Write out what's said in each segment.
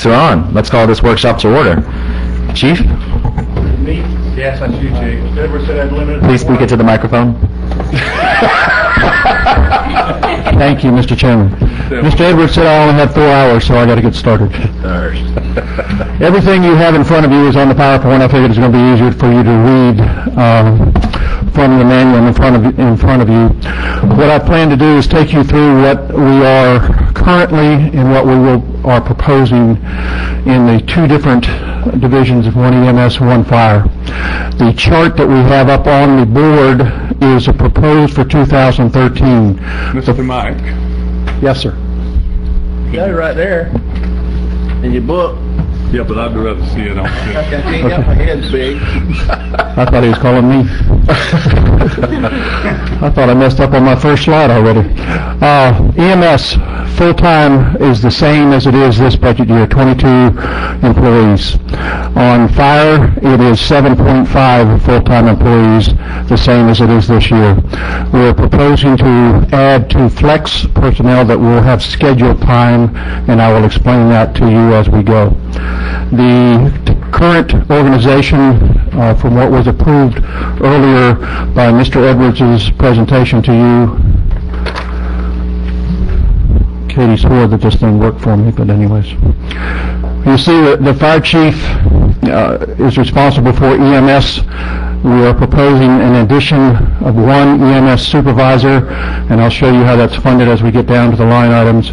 Lights are on. Let's call this workshop to order. Chief? Me? Yes, that's you, Chief. Edward said I'd limit it to Please speak one. into the microphone. Thank you, Mr. Chairman. Mr. Edwards said I only had 4 hours, so I got to get started. Everything you have in front of you is on the PowerPoint. I figured it's going to be easier for you to read from the manual in front of you. What I plan to do is take you through what we are currently and what we are proposing in the two different divisions of one EMS and one fire. The chart that we have up on the board is proposed for 2013. Mr. Mike. Yes, sir. Got it right there in your book. Yeah, but I'd rather see it on film. Okay, I ain't got my head big. I thought he was calling me. I thought I messed up on my first slide already. EMS full-time is the same as it is this budget year, 22 employees. On fire, it is 7.5 full-time employees, the same as it is this year. We're proposing to add to flex personnel that will have scheduled time, and I will explain that to you as we go. The current organization, from what was approved earlier by Mr. Edwards' presentation to you, Katie swore that this thing worked for me, but anyways. You see that the fire chief is responsible for EMS. We are proposing an addition of one EMS supervisor, and I'll show you how that's funded as we get down to the line items.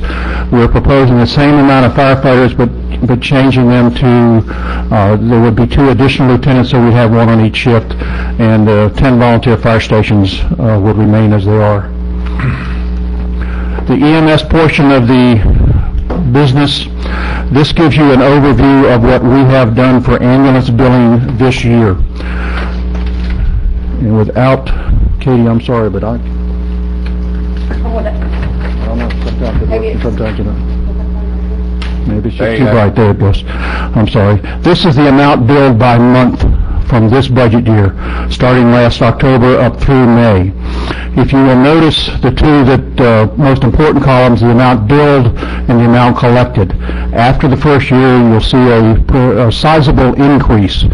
We're proposing the same amount of firefighters, but changing them to, there would be 2 additional lieutenants, so we have 1 on each shift, and 10 volunteer fire stations would remain as they are. The EMS portion of the business, this gives you an overview of what we have done for ambulance billing this year. And without, Katie, I'm sorry, but I don't know, sometimes, you know. Maybe it's just too bright. There it goes. I'm sorry. This is the amount billed by month from this budget year, starting last October up through May. If you will notice the two most important columns, the amount billed and the amount collected. After the first year, you'll see a sizable increase.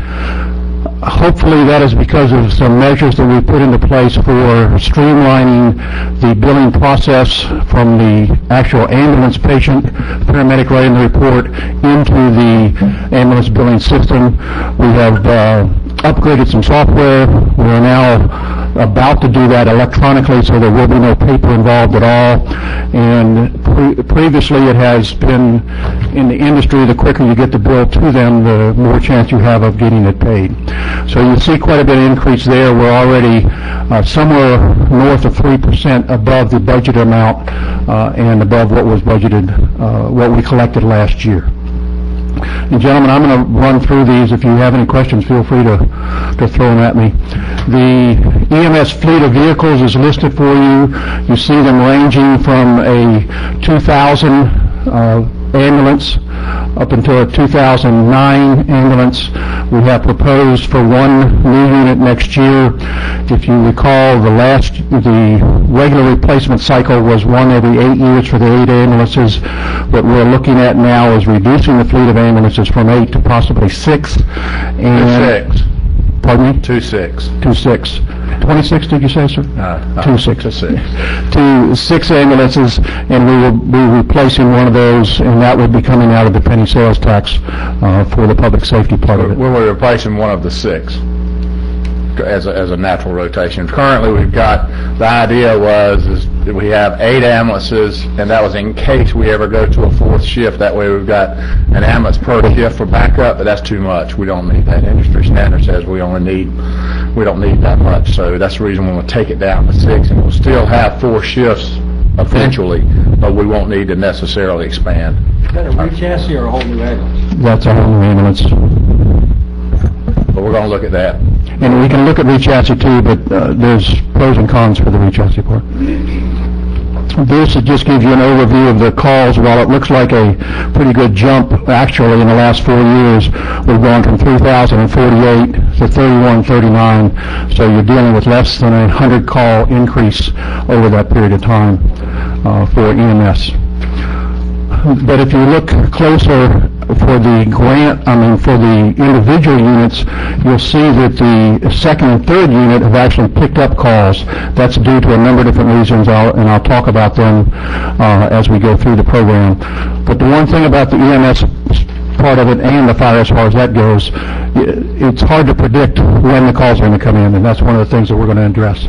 Hopefully that is because of some measures that we put into place for streamlining the billing process from the actual ambulance patient, paramedic writing the report, into the ambulance billing system. We have upgraded some software. We're now about to do that electronically, so there will be no paper involved at all. And previously it has been in the industry, the quicker you get the bill to them, the more chance you have of getting it paid. So you see quite a bit of increase there. We're already somewhere north of 3% above the budget amount and above what was budgeted, what we collected last year. And gentlemen, I'm going to run through these. If you have any questions, feel free to throw them at me. The EMS fleet of vehicles is listed for you. You see them ranging from a 2000 ambulance up until a 2009 ambulance. We have proposed for 1 new unit next year. If you recall, the regular replacement cycle was 1 every 8 years for the 8 ambulances. What we're looking at now is reducing the fleet of ambulances from 8 to possibly 6. And 6. Pardon me? 26. 26. 26, did you say, sir? 26. 6. To 6 ambulances, and we will be replacing one of those, and that would be coming out of the penny sales tax for the public safety part of it. We're replacing one of the 6 as a natural rotation. Currently, we've got, the idea is that we have 8 ambulances, and that was in case we ever go to a 4th shift. That way we've got an ambulance per shift for backup, but that's too much. We don't need that. Industry standard says we don't need that much. So that's the reason we'll take it down to 6, and we'll still have 4 shifts eventually, but we won't need to necessarily expand. Is that a re-chassis or a whole new ambulance? That's a whole new ambulance. But we're going to look at that. And we can look at re-chassis too, but there's pros and cons for the re-chassis part. This just gives you an overview of the calls. While it looks like a pretty good jump, actually, in the last 4 years, we've gone from 3,048 to 3,139. So you're dealing with less than a 100 call increase over that period of time for EMS. But if you look closer for the for the individual units, you'll see that the second and third unit have actually picked up calls. That's due to a number of different reasons, and I'll talk about them as we go through the program. But the one thing about the EMS part of it and the fire as far as that goes, it's hard to predict when the calls are going to come in, and that's one of the things that we're going to address.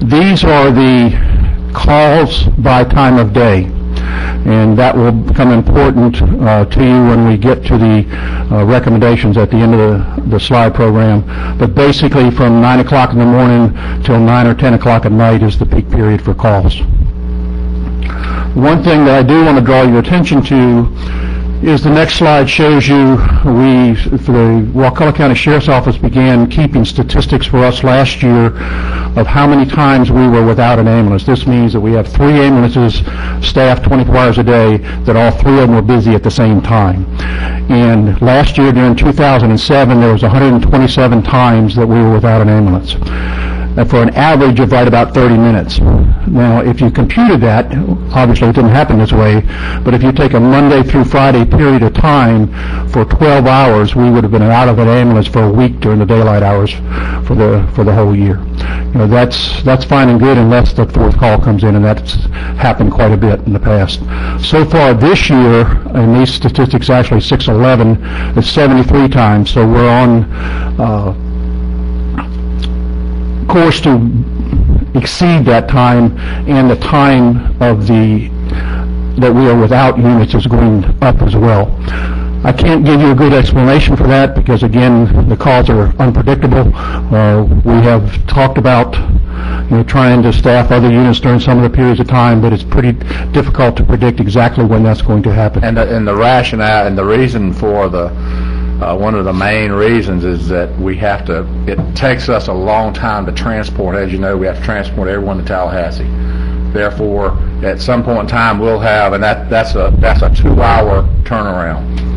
These are the calls by time of day, and that will become important to you when we get to the recommendations at the end of the slide program. But basically from 9 o'clock in the morning till 9 or 10 o'clock at night is the peak period for calls. One thing that I do want to draw your attention to is the next slide shows you the Wakulla County Sheriff's Office began keeping statistics for us last year of how many times we were without an ambulance. This means that we have 3 ambulances staffed 24 hours a day, that all 3 of them were busy at the same time. And last year during 2007 there was 127 times that we were without an ambulance, for an average of right about 30 minutes. Now, if you computed that, obviously it didn't happen this way, but if you take a Monday through Friday period of time for 12 hours, we would have been out of an ambulance for a week during the daylight hours for the whole year. You know, that's fine and good unless the 4th call comes in, and that's happened quite a bit in the past. So far this year, and these statistics actually 6/11, is 73 times, so we're on course to exceed that time, and the time of that we are without units is going up as well. I can't give you a good explanation for that because, again, the calls are unpredictable. We have talked about trying to staff other units during some of the periods of time, but it's pretty difficult to predict exactly when that's going to happen. And the rationale and the reason for one of the main reasons is that it takes us a long time to transport. As you know, we have to transport everyone to Tallahassee. Therefore, at some point in time, we'll have, and that's a 2-hour turnaround.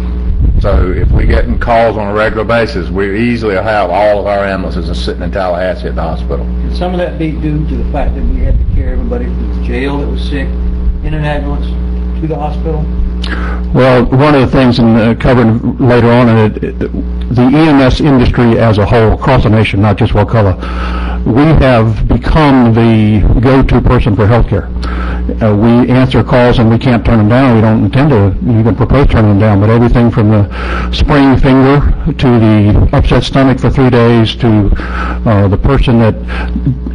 So if we get in calls on a regular basis, we easily have all of our ambulances sitting in Tallahassee at the hospital. Can some of that be due to the fact that we had to carry everybody from the jail that was sick in an ambulance to the hospital? Well, one of the things, and covered later on, the EMS industry as a whole, across the nation, not just Wakulla, we have become the go-to person for healthcare. We answer calls and we can't turn them down. We don't intend to even propose turning them down, but everything from the sprained finger to the upset stomach for 3 days to the person that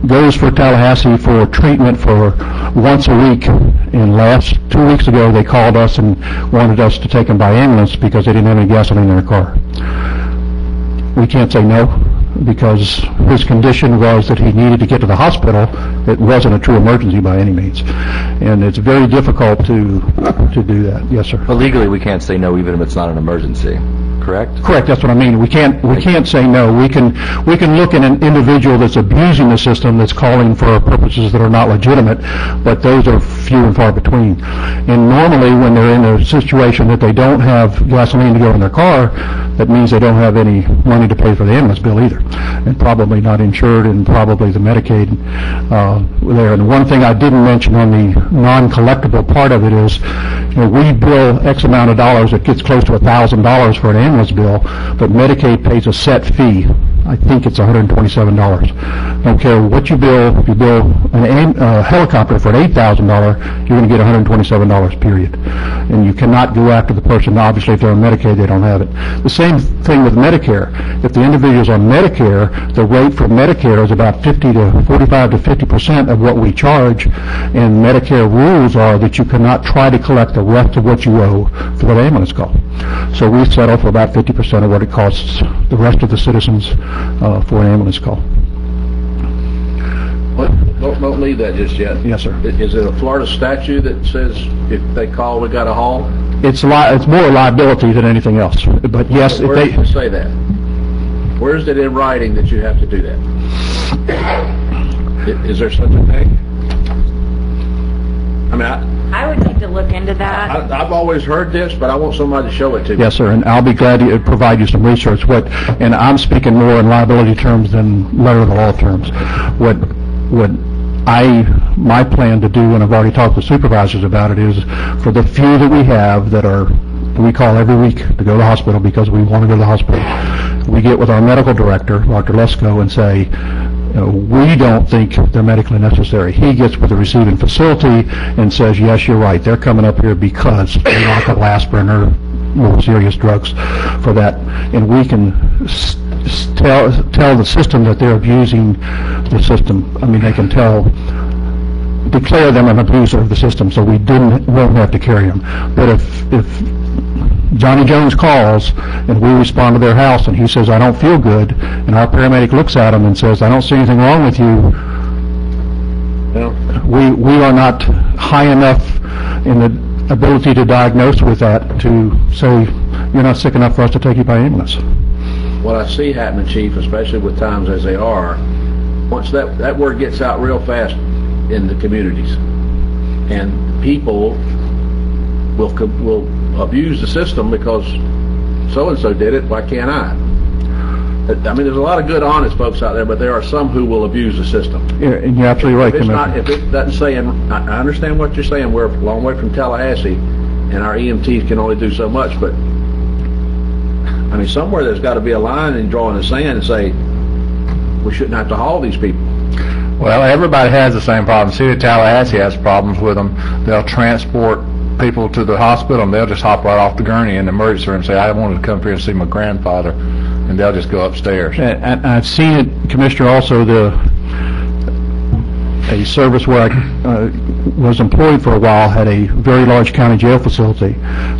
goes for Tallahassee for treatment for once a week. And last 2 weeks ago, they called us and wanted us to take them by ambulance because they didn't have any gasoline in their car. We can't say no, because his condition was that he needed to get to the hospital. It wasn't a true emergency by any means, and it's very difficult to do that. Yes, sir. But legally, we can't say no even if it's not an emergency. Correct? Correct. That's what I mean. We can't say no. We can look at an individual that's abusing the system, that's calling for purposes that are not legitimate, but those are few and far between. And normally, when they're in a situation that they don't have gasoline to go in their car, that means they don't have any money to pay for the ambulance bill either, and probably not insured, and probably the Medicaid there. And one thing I didn't mention on the non-collectible part of it is, we bill X amount of dollars. It gets close to $1,000 for an ambulance bill, but Medicaid pays a set fee. I think it's $127. Don't care what you bill. If you bill a helicopter for an $8,000, you're going to get $127, period. And you cannot go after the person. Obviously, if they're on Medicaid, they don't have it. The same thing with Medicare. If the individual's on Medicare, the rate for Medicare is about 45 to 50% of what we charge, and Medicare rules are that you cannot try to collect the rest of what you owe for that ambulance call. So we settle for about 50% of what it costs the rest of the citizens for an ambulance call. Don't leave that just yet. Yes, sir. Is it a Florida statute that says if they call, we got to haul? It's more liability than anything else. But yes, where does it say that? Where is it in writing that you have to do that? Is there such a thing? I mean, I would need to look into that. I've always heard this, but I want somebody to show it to me. Yes, sir, and I'll be glad to provide you some research. And I'm speaking more in liability terms than letter of the law terms. What my plan to do, and I've already talked to supervisors about it, is for the few that we have that we call every week to go to the hospital because we want to go to the hospital, we get with our medical director, Dr. Lesko, and say, we don't think they're medically necessary. He gets with the receiving facility and says, yes, you're right, they're coming up here because they want a couple aspirin or more serious drugs for that. And we can tell the system that they're abusing the system. I mean, they can declare them an abuser of the system, so we won't have to carry them. But if Johnny Jones calls and we respond to their house and he says, I don't feel good, and our paramedic looks at him and says, I don't see anything wrong with you, we are not high enough in the ability to diagnose with that to say, you're not sick enough for us to take you by ambulance. What I see happening, Chief, especially with times as they are, once that word gets out real fast in the communities, and people will abuse the system because so-and-so did it, why can't I? I mean, there's a lot of good, honest folks out there, but there are some who will abuse the system. Yeah, and you're absolutely right, Commissioner. If it doesn't say, and I understand what you're saying, we're a long way from Tallahassee, and our EMTs can only do so much, but I mean, somewhere there's got to be a line and draw in the sand and say, we shouldn't have to haul these people. Well, everybody has the same problem. City of Tallahassee has problems with them. They'll transport people to the hospital and they'll just hop right off the gurney in the emergency room and say, I wanted to come here and see my grandfather, and they'll just go upstairs. And I've seen it, Commissioner, also a service where I was employed for a while had a very large county jail facility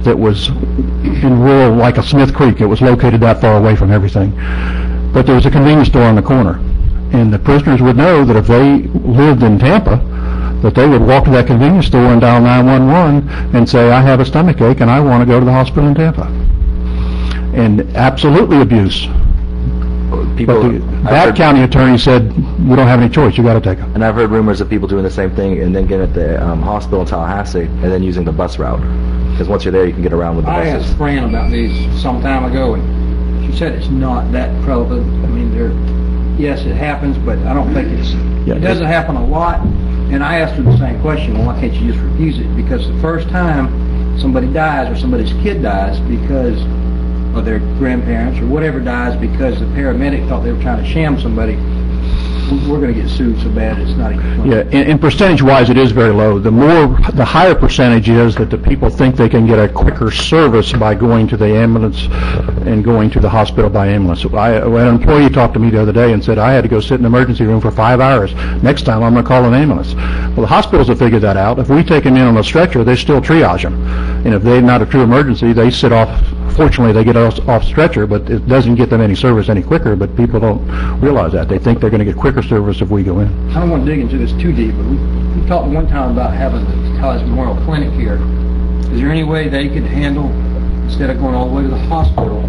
that was in rural, like a Smith Creek. It was located that far away from everything. But there was a convenience store on the corner. And the prisoners would know that if they lived in Tampa, that they would walk to that convenience store and dial 911 and say, I have a stomach ache and I want to go to the hospital in Tampa. And absolutely abuse. That county attorney said, we don't have any choice, you got to take them. And I've heard rumors of people doing the same thing and then getting at the hospital in Tallahassee and then using the bus route. Because once you're there, you can get around with the buses. I asked Fran about these some time ago, and she said it's not that prevalent. I mean, yes, it happens, but I don't think it doesn't happen a lot. And I asked her the same question, well, why can't you just refuse it? Because the first time somebody dies or somebody's kid dies because of their grandparents or whatever dies because the paramedic thought they were trying to sham somebody, we're going to get sued so bad it's not even funny. Yeah, and percentage-wise, it is very low. The higher percentage is that the people think they can get a quicker service by going to the ambulance and going to the hospital by ambulance. An employee talked to me the other day and said, I had to go sit in the emergency room for 5 hours. Next time, I'm going to call an ambulance. Well, the hospitals have figured that out. If we take them in on a stretcher, they still triage them. And if they're not a true emergency, they sit off. Fortunately, they get off stretcher, but it doesn't get them any service any quicker, but people don't realize that. They think they're going to get quicker service if we go in. I don't want to dig into this too deep, but we talked one time about having the Tallahassee Memorial Clinic here. Is there any way they could handle, instead of going all the way to the hospital,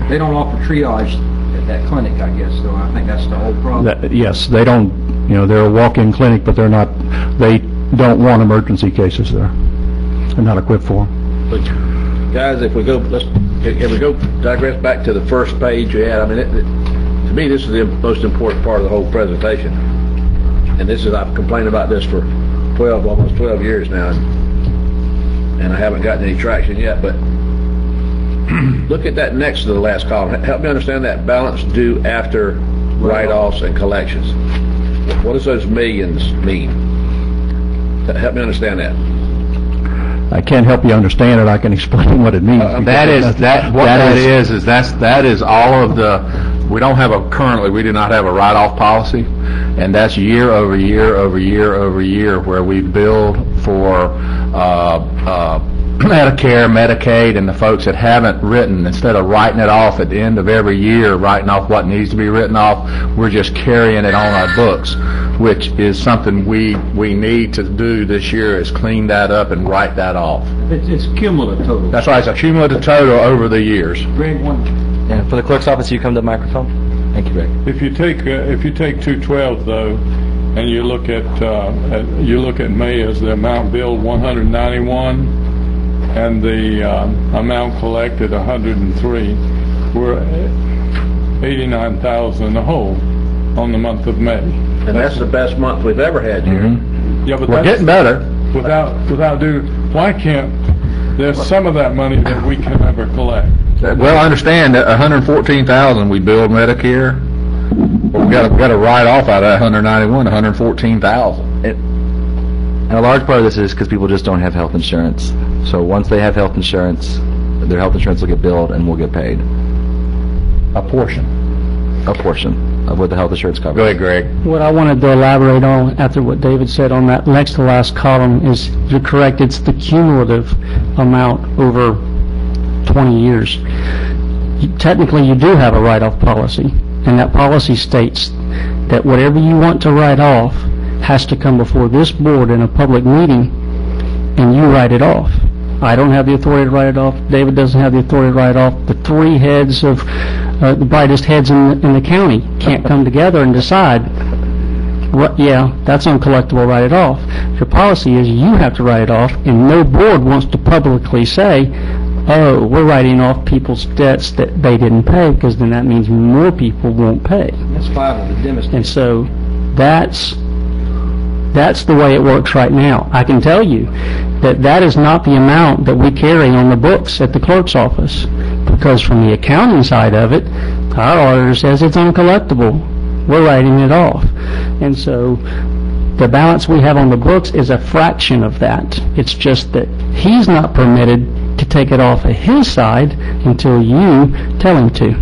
they don't offer triage at that clinic, I guess, so I think that's the whole problem. Yes, they don't, they're a walk-in clinic, but they don't want emergency cases there. They're not equipped for them. But guys, if we go digress back to the first page you had, I mean, to me, this is the most important part of the whole presentation. And I've complained about this for almost 12 years now, and I haven't gotten any traction yet, but look at that next to the last column. Help me understand that balance due after write-offs and collections. What does those millions mean? Help me understand that. I can't help you understand it. I can explain what it means. That is all of the. We do not have a write-off policy, and that's year over year over year over year where we build for Medicare, Medicaid, and the folks that haven't written. Instead of writing it off at the end of every year, writing off what needs to be written off, we're just carrying it on our books, which is something we need to do this year, is clean that up and write that off. It's cumulative total. That's right, it's a cumulative total over the years. Greg, And for the clerk's office, you come to the microphone. Thank you, Greg. If you take 212 though, and you look at May as the amount billed 191, and the amount collected 103, we're 89,000 in the hole on the month of May. And that's the best month we've ever had, Jerry. Yeah, but We're that's getting better. without due. Why can't there's some of that money that we can never collect? Well, I understand that 114,000 we billed Medicare. Well, we got to write off out of that 191, 114,000. And a large part of this is because people just don't have health insurance. So once they have health insurance, their health insurance will get billed and we'll get paid. A portion. A portion of what the health insurance covers. Go ahead, Greg. What I wanted to elaborate on after what David said on that next to last column is, you're correct, it's the cumulative amount over 20 years. Technically, you do have a write-off policy, and that policy states that whatever you want to write off has to come before this board in a public meeting, and you write it off. I don't have the authority to write it off. David doesn't have the authority to write off. The three heads of the brightest heads in the county can't come together and decide, yeah, that's uncollectible, write it off. Your policy is you have to write it off, and no board wants to publicly say, oh, we're writing off people's debts that they didn't pay, because then that means more people won't pay. That's five of the dimmest. And so that's the way it works right now. I can tell you that is not the amount that we carry on the books at the clerk's office, because from the accounting side of it, our auditor says it's uncollectible. We're writing it off. And so the balance we have on the books is a fraction of that. It's just that he's not permitted to take it off of his side until you tell him to.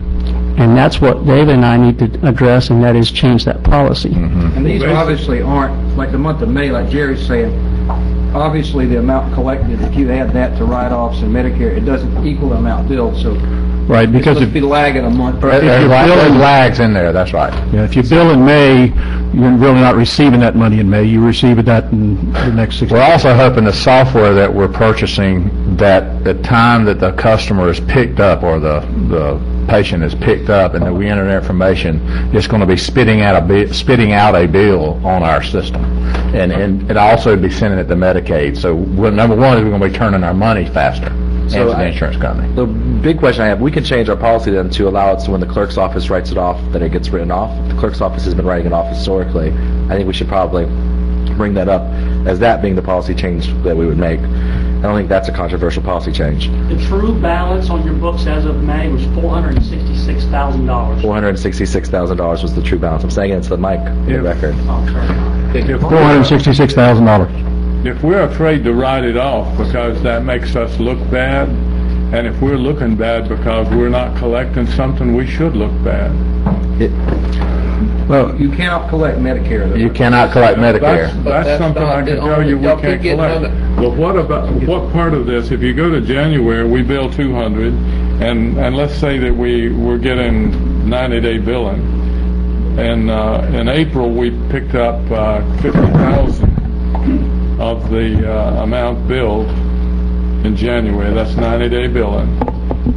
And that's what David and I need to address, and that is change that policy. And these obviously aren't, like the month of May, like Jerry's saying, obviously the amount collected, if you add that to write-offs and Medicare, it doesn't equal the amount billed, so Right, because it's supposed to be lagging a month. There's lags in there, that's right. Yeah, if you bill in May, you're really not receiving that money in May. You receive that in the next 6 We're also hoping the software that we're purchasing, that the time that the customer is picked up or the patient is picked up and that we enter their information, it's going to be spitting out a bill on our system. And it also be sending it to Medicaid. So number one is we're going to be turning our money faster. So the insurance company. The big question I have, we can change our policy then to allow it so when the clerk's office writes it off, that it gets written off. The clerk's office has been writing it off historically. I think we should probably bring that up as that being the policy change that we would make. I don't think that's a controversial policy change. The true balance on your books as of May was $466,000. $466,000 was the true balance. I'm saying it to the mic, the record. Oh, sorry. $466,000. If we're afraid to write it off because that makes us look bad, and if we're looking bad because we're not collecting something, we should look bad. Well, you cannot collect Medicare. You cannot collect Medicare. That's something I can tell you we can't collect. But what part of this, if you go to January, we bill 200, and let's say that we're getting 90-day billing, and in April we picked up 50,000 of the amount billed in January. That's 90-day billing.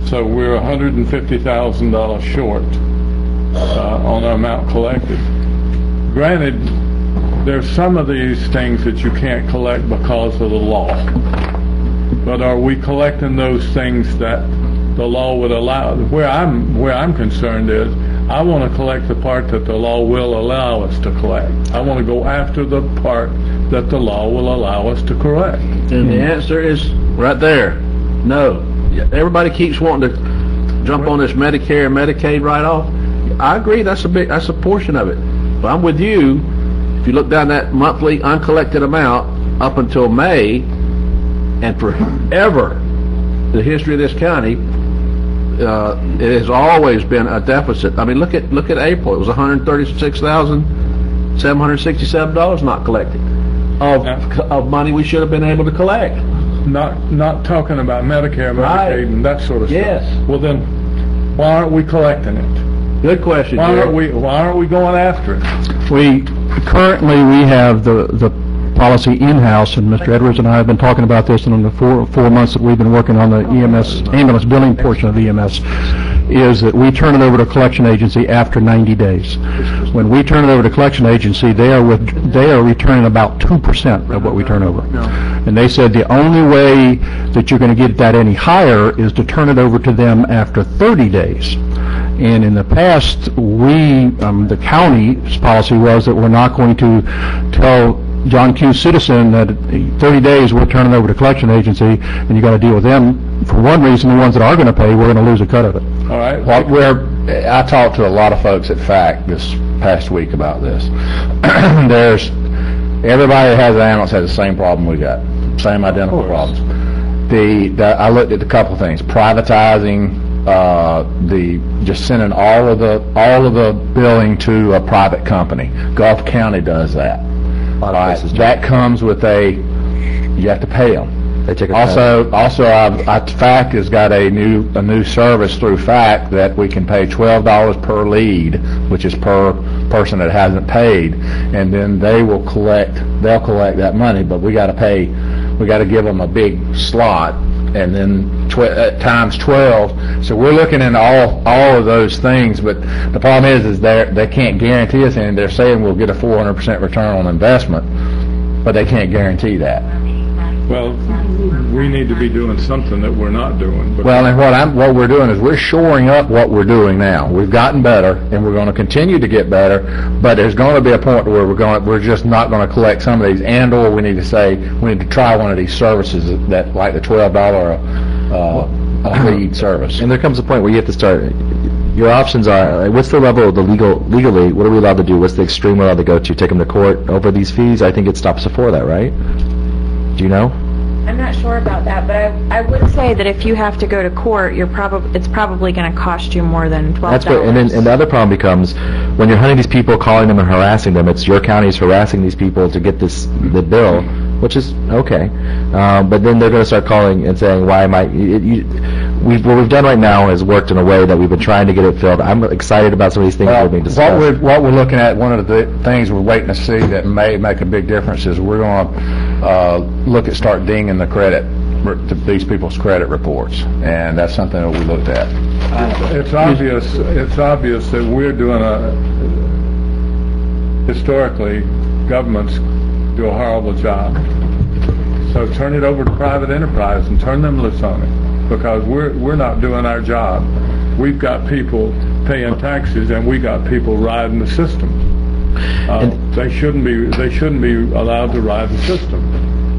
So we're $150,000 short on the amount collected. Granted, there's some of these things that you can't collect because of the law. But are we collecting those things that the law would allow? Where I'm concerned is, I want to collect the part that the law will allow us to collect. I want to go after the part that the law will allow us to correct. And the answer is right there, no. Everybody keeps wanting to jump on this Medicare and Medicaid write-off. I agree, that's a portion of it. But I'm with you. If you look down that monthly uncollected amount up until May, and forever, the history of this county, it has always been a deficit. I mean, look at April. It was $136,767 not collected of money we should have been able to collect. Not talking about Medicare, Medicaid, Right. and that sort of stuff. Yes. Well then, why aren't we collecting it? Good question, Why Jerry. aren't we going after it? We currently have the policy in-house, and Mr. Edwards and I have been talking about this in the four months that we've been working on the EMS, ambulance billing portion of EMS, is that we turn it over to collection agency after 90 days. When we turn it over to collection agency, they are returning about 2% of what we turn over. And they said the only way that you're going to get that any higher is to turn it over to them after 30 days. And in the past, the county's policy was that we're not going to tell John Q. Citizen that 30 days we're turning over to collection agency, and you got to deal with them. For one reason, the ones that are going to pay, we're going to lose a cut of it. All right. I talked to a lot of folks at FACT this past week about this. Everybody that has an ambulance has the same problem we got, same identical problems. I looked at a couple of things: privatizing, just sending all of the billing to a private company. Gulf County does that. That comes with you have to pay them. They take FACT has got a new service through FACT that we can pay $12 per lead, which is per person that hasn't paid, and then they'll collect that money, but we got to give them a big slot, and then times 12. So we're looking at all of those things, but the problem is they can't guarantee us, and they're saying we'll get a 400% return on investment, but they can't guarantee that. Well, we need to be doing something that we're not doing. Well, and what we're doing is we're shoring up what we're doing now. We've gotten better, and we're going to continue to get better, but there's going to be a point where we're just not going to collect some of these, and/or we need to try one of these services that like the $12 a lead service. And there comes a point where you have to start. Your options are, what's the level of the legally, what are we allowed to do? What's the extreme we're allowed to go to? Take them to court over these fees? I think it stops before that, right? Do you know? I'm not sure about that, but I would say that if you have to go to court, it's probably going to cost you more than $12. That's what, and the other problem becomes when you're hunting these people, calling them and harassing them. It's your county's harassing these people to get the bill, which is okay. But then they're going to start calling and saying, "Why am I?" What we've done right now has worked in a way that we've been trying to get it filled. I'm excited about some of these things that are being discussed. What we're looking at, one of the things we're waiting to see that may make a big difference is we're going to start dinging the credit, these people's credit reports, and that's something that we looked at. It's obvious that we're doing historically, governments do a horrible job. So turn it over to private enterprise and turn them loose on it, because we're not doing our job. We've got people paying taxes, and we got people riding the system. They shouldn't be allowed to ride the system.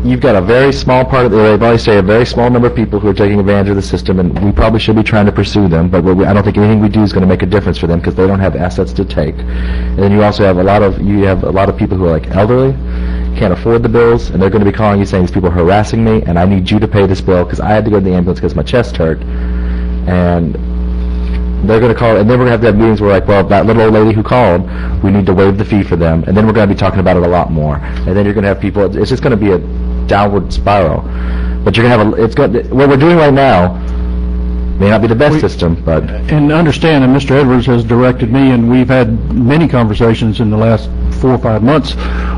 You've got a very small part of they always say a very small number of people who are taking advantage of the system, and we probably should be trying to pursue them, but I don't think anything we do is going to make a difference for them because they don't have assets to take. And then you also have a lot of people who are like elderly, can't afford the bills, and they're going to be calling you saying these people are harassing me, and I need you to pay this bill because I had to go to the ambulance because my chest hurt. And they're going to call, and then we're going to have meetings where like, well, that little old lady who called, we need to waive the fee for them, and then we're going to be talking about it a lot more. And then you're going to have people, it's just going to be a downward spiral. But you're going to have what we're doing right now may not be the best system, but... And understand, and Mr. Edwards has directed me, and we've had many conversations in the last 4 or 5 months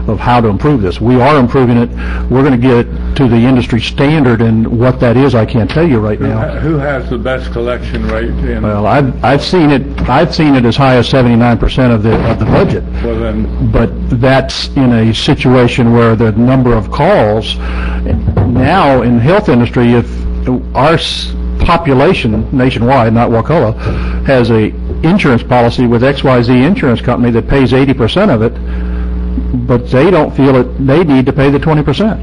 of how to improve this. We are improving it. We're going to get it to the industry standard, and what that is, I can't tell you right now. Who has the best collection rate? Well, I've seen it as high as 79% of the budget. Well, then, but that's in a situation where the number of calls now in the health industry, if our population nationwide, not Wakulla, has a insurance policy with XYZ insurance company that pays 80% of it, but they don't feel they need to pay the 20%.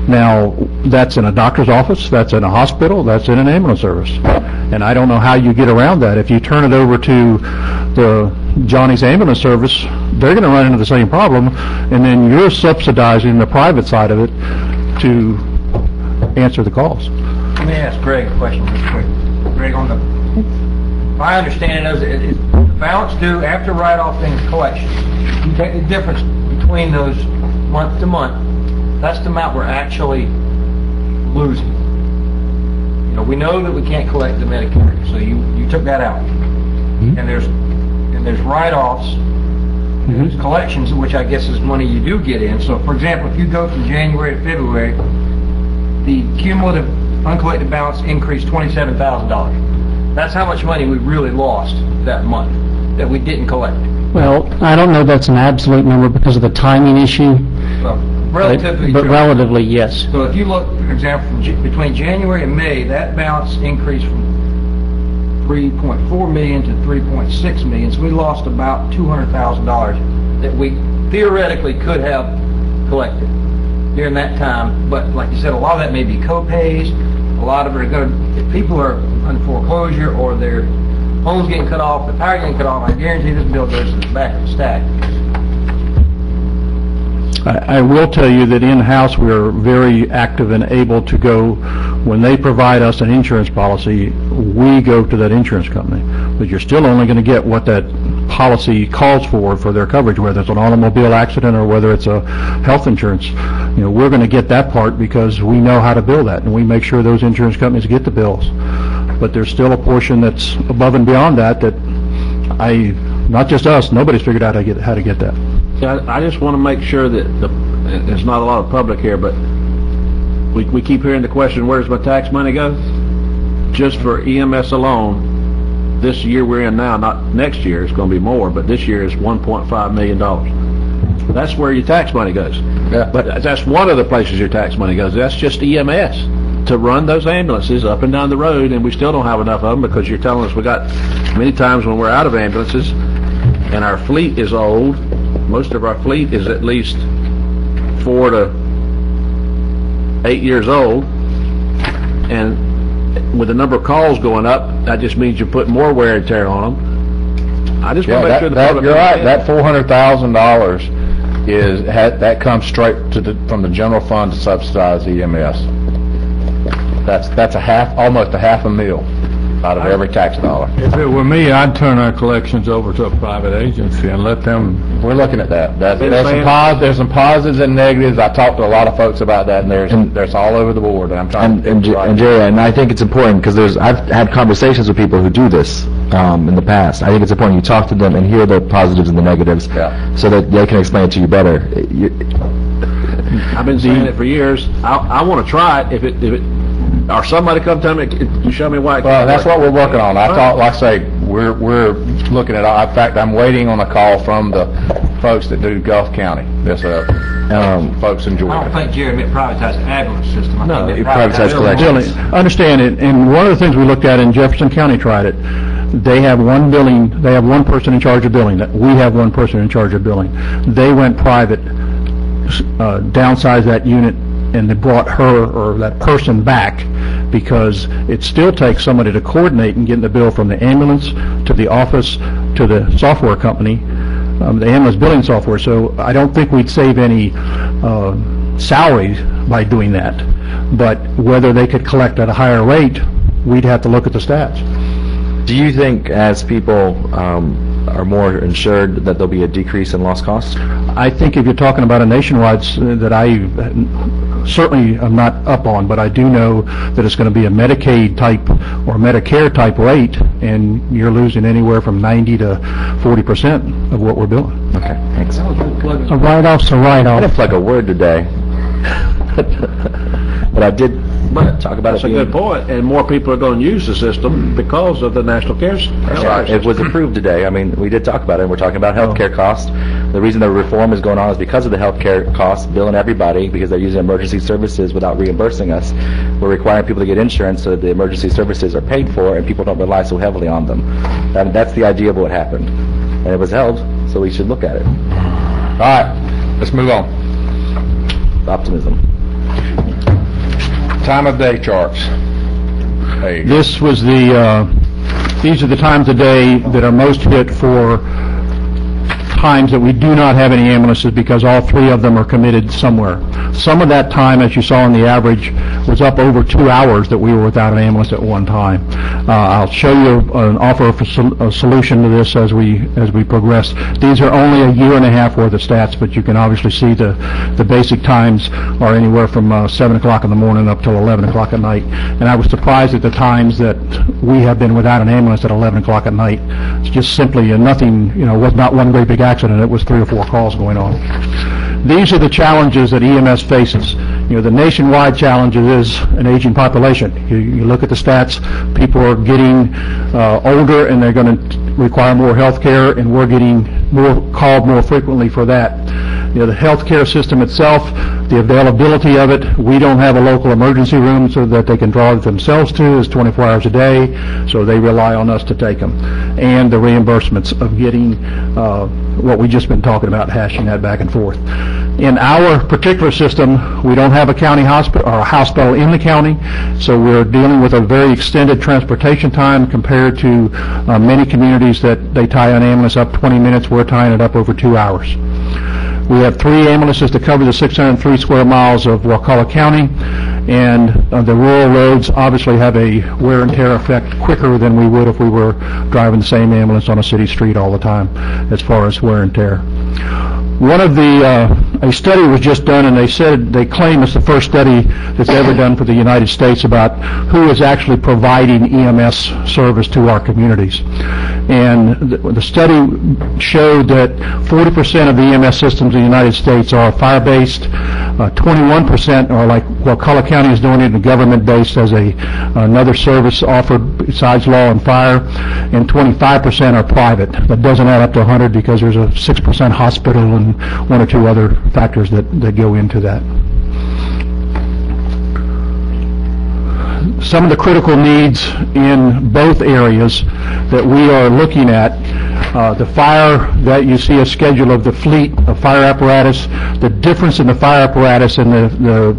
Now, that's in a doctor's office, that's in a hospital, that's in an ambulance service. And I don't know how you get around that. If you turn it over to the Johnny's ambulance service, they're going to run into the same problem, and then you're subsidizing the private side of it to answer the calls. Let me ask Greg a question real quick. Greg, my understanding is the balance due after write-off and collection. You take the difference between those month to month. That's the amount we're actually losing. You know, we know that we can't collect the Medicare, so you took that out. Mm-hmm. And there's write-offs there's collections, which I guess is money you do get in. So, for example, if you go from January to February, the cumulative uncollected balance increased $27,000. That's how much money we really lost that month that we didn't collect. Well, I don't know that's an absolute number because of the timing issue, Well, relatively but true. relatively, yes. So if you look, for example, between January and May, that balance increased from 3.4 million to 3.6 million. So we lost about $200,000 that we theoretically could have collected during that time. But like you said, a lot of that may be co-pays. A lot of it are going to, if people are under foreclosure or their home's getting cut off, the power getting cut off, I guarantee this bill goes to the back of the stack. I will tell you that in-house, we are very active and able to go, when they provide us an insurance policy, we go to that insurance company. But you're still only going to get what that policy calls for their coverage, whether it's an automobile accident or whether it's a health insurance. You know, we're going to get that part because we know how to bill that, and we make sure those insurance companies get the bills. But there's still a portion that's above and beyond that not just us, nobody's figured out how to get that. Yeah, I just want to make sure that there's not a lot of public here, but we keep hearing the question, where does my tax money go? Just for EMS alone, this year we're in now, not next year, it's going to be more, but this year is $1.5 million. That's where your tax money goes. Yeah. But that's one of the places your tax money goes. That's just EMS to run those ambulances up and down the road, and we still don't have enough of them because you're telling us we got many times when we're out of ambulances and our fleet is old. Most of our fleet is at least 4 to 8 years old, and with the number of calls going up, that just means you put more wear and tear on them. I just want to make sure the public you're right. understands. That $400,000 that comes straight from the general fund to subsidize EMS. That's almost a half a meal out of every tax dollar. If it were me, I'd turn our collections over to a private agency and let them. We're looking at that. There's some positives and negatives. I talked to a lot of folks about that, and there's all over the board. And I'm trying. And Jerry, and I think it's important because I've had conversations with people who do this in the past. I think it's important you talk to them and hear the positives and the negatives, so that they can explain it to you better. I've been saying it for years. I want to try it if it or somebody come tell me, show me why. Well, that's what we're working on. I thought, like I say, we're looking at. In fact, I'm waiting on a call from the folks that do Gulf County. There's folks in Georgia. I don't think Jerry meant privatized the ambulance system. No, you privatized collections. Understand it, and one of the things we looked at in Jefferson County tried it. They have one billing. They have one person in charge of billing. We have one person in charge of billing. They went private, downsized that unit, and they brought her or that person back because it still takes somebody to coordinate and get the bill from the ambulance to the office to the software company, the ambulance billing software. So I don't think we'd save any salaries by doing that. But whether they could collect at a higher rate, we'd have to look at the stats. Do you think as people are more insured that there'll be a decrease in lost costs? I think if you're talking about a nationwide that I certainly am not up on, but I do know that it's going to be a Medicaid type or Medicare type rate, and you're losing anywhere from 90 to 40% of what we're billing. Okay, thanks. A write-off's a I write-off. didn't plug a word today, but I did talk about That's it. a good point, and more people are going to use the system because of the National Care Health It was approved today. I mean, we did talk about it, and we're talking about healthcare costs. The reason the reform is going on is because of the healthcare costs, billing everybody because they're using emergency services without reimbursing us. We're requiring people to get insurance so that the emergency services are paid for and people don't rely so heavily on them. That's the idea of what happened. And it was held, so we should look at it. All right, let's move on. Optimism. Time of day charts. Hey. This was these are the times of day that are most hit for times that we do not have any ambulances because all three of them are committed somewhere. Some of that time, as you saw in the average, was up over 2 hours that we were without an ambulance at one time. I'll show you an offer of a solution to this as we progress. These are only a year and a half worth of stats, but you can obviously see the basic times are anywhere from 7 o'clock in the morning up till 11 o'clock at night. And I was surprised at the times that we have been without an ambulance at 11 o'clock at night. It's just simply nothing, was not one great big accident. It was 3 or 4 calls going on. These are the challenges that EMS faces. The nationwide challenge is an aging population. You look at the stats, people are getting older and they're going to require more health care, and we're getting called more frequently for that. The health care system itself, the availability of it, we don't have a local emergency room so that they can draw it themselves to, is 24 hours a day, so they rely on us to take them. And the reimbursements of getting what we've just been talking about, hashing that back and forth. In our particular system, we don't have a county hospital or a hospital in the county, so we're dealing with a very extended transportation time compared to many communities that they tie an ambulance up 20 minutes. We're tying it up over 2 hours. We have 3 ambulances to cover the 603 square miles of Wakulla County, and the rural roads obviously have a wear and tear effect quicker than we would if we were driving the same ambulance on a city street all the time as far as wear and tear. One of a study was just done, and they claim it's the first study that's ever done for the United States about who is actually providing EMS service to our communities. And the study showed that 40% of the EMS systems in the United States are fire-based, 21% are like Wakulla County is doing it, and government-based as another service offered besides law and fire, and 25% are private. That doesn't add up to 100 because there's a 6% hospital and 1 or 2 other factors that go into that. Some of the critical needs in both areas that we are looking at, the fire that you see a schedule of the fleet of fire apparatus, the difference in the fire apparatus and the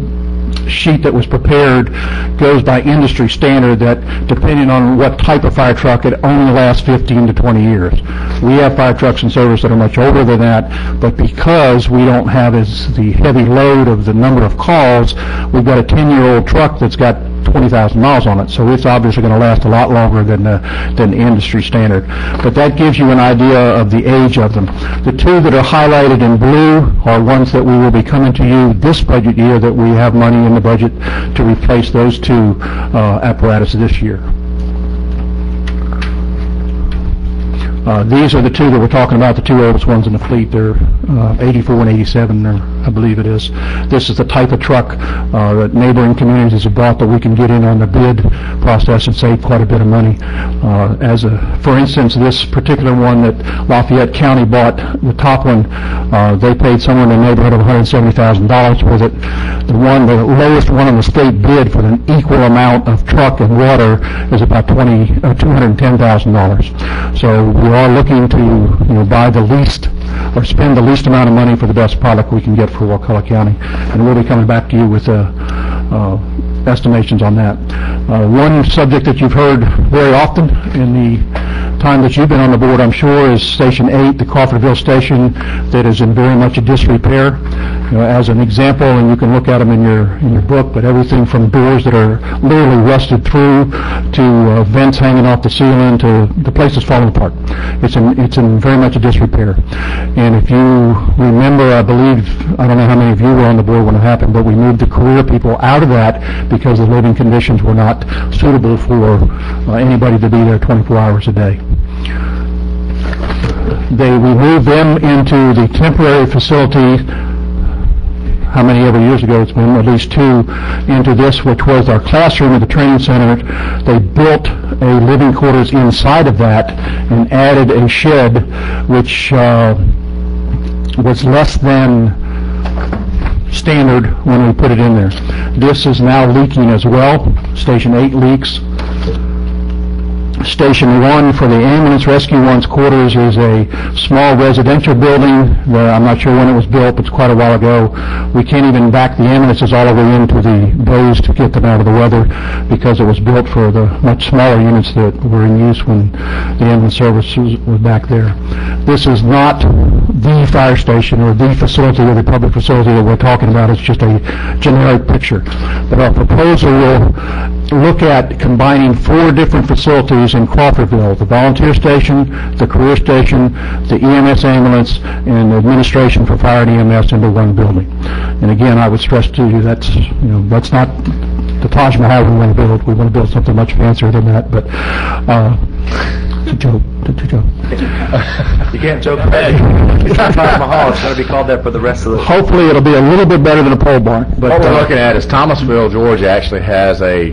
sheet that was prepared goes by industry standard that, depending on what type of fire truck, it only lasts 15 to 20 years. We have fire trucks in service that are much older than that, but because we don't have the heavy load of the number of calls, we've got a 10-year-old truck that's got 20,000 miles on it, so it's obviously going to last a lot longer than the industry standard. But that gives you an idea of the age of them. The 2 that are highlighted in blue are ones that we will be coming to you this budget year that we have money in the budget to replace those 2 apparatus this year. These are the 2 that we're talking about, the 2 oldest ones in the fleet. They're 84 and 87, I believe it is. This is the type of truck that neighboring communities have bought that we can get in on the bid process and save quite a bit of money. For instance, this particular one that Lafayette County bought, the top one, they paid somewhere in the neighborhood of $170,000 with it. The lowest one on the state bid for an equal amount of truck and water is about $210,000. So we are looking to buy the least or spend the least amount of money for the best product we can get for Wakulla County, and we'll be coming back to you with estimations on that. One subject that you've heard very often in the time that you've been on the board, I'm sure, is Station 8, the Crawfordville station, that is in very much a disrepair. As an example, and you can look at them in your book, but everything from doors that are literally rusted through to vents hanging off the ceiling to the place is falling apart. It's in very much a disrepair. And if you remember, I don't know how many of you were on the board when it happened, but we moved the career people out of that because the living conditions were not suitable for anybody to be there 24 hours a day. We moved them into the temporary facility. How many ever years ago? It's been at least 2 into this, which was our classroom at the training center. They built a living quarters inside of that and added a shed, which was less than standard when we put it in there. This is now leaking as well. Station 8 leaks. Station 1 for the ambulance rescue one's quarters is a small residential building. I'm not sure when it was built, but it's quite a while ago. We can't even back the ambulances all the way into the bays to get them out of the weather because it was built for the much smaller units that were in use when the ambulance services were back there. This is not the fire station or the facility or the public facility that we're talking about. It's just a generic picture. But our proposal will look at combining 4 different facilities in Crawfordville: the volunteer station, the career station, the EMS ambulance, and the administration for fire and EMS into one building. And again, I would stress to you that's not the Taj Mahal we want to build. We want to build something much fancier than that. But it's a joke. You can't joke about it. It's not Taj Mahal. It's going to be called that for the rest of the... Hopefully it'll be a little bit better than a pole barn. But what we're looking at is Thomasville, Georgia actually has a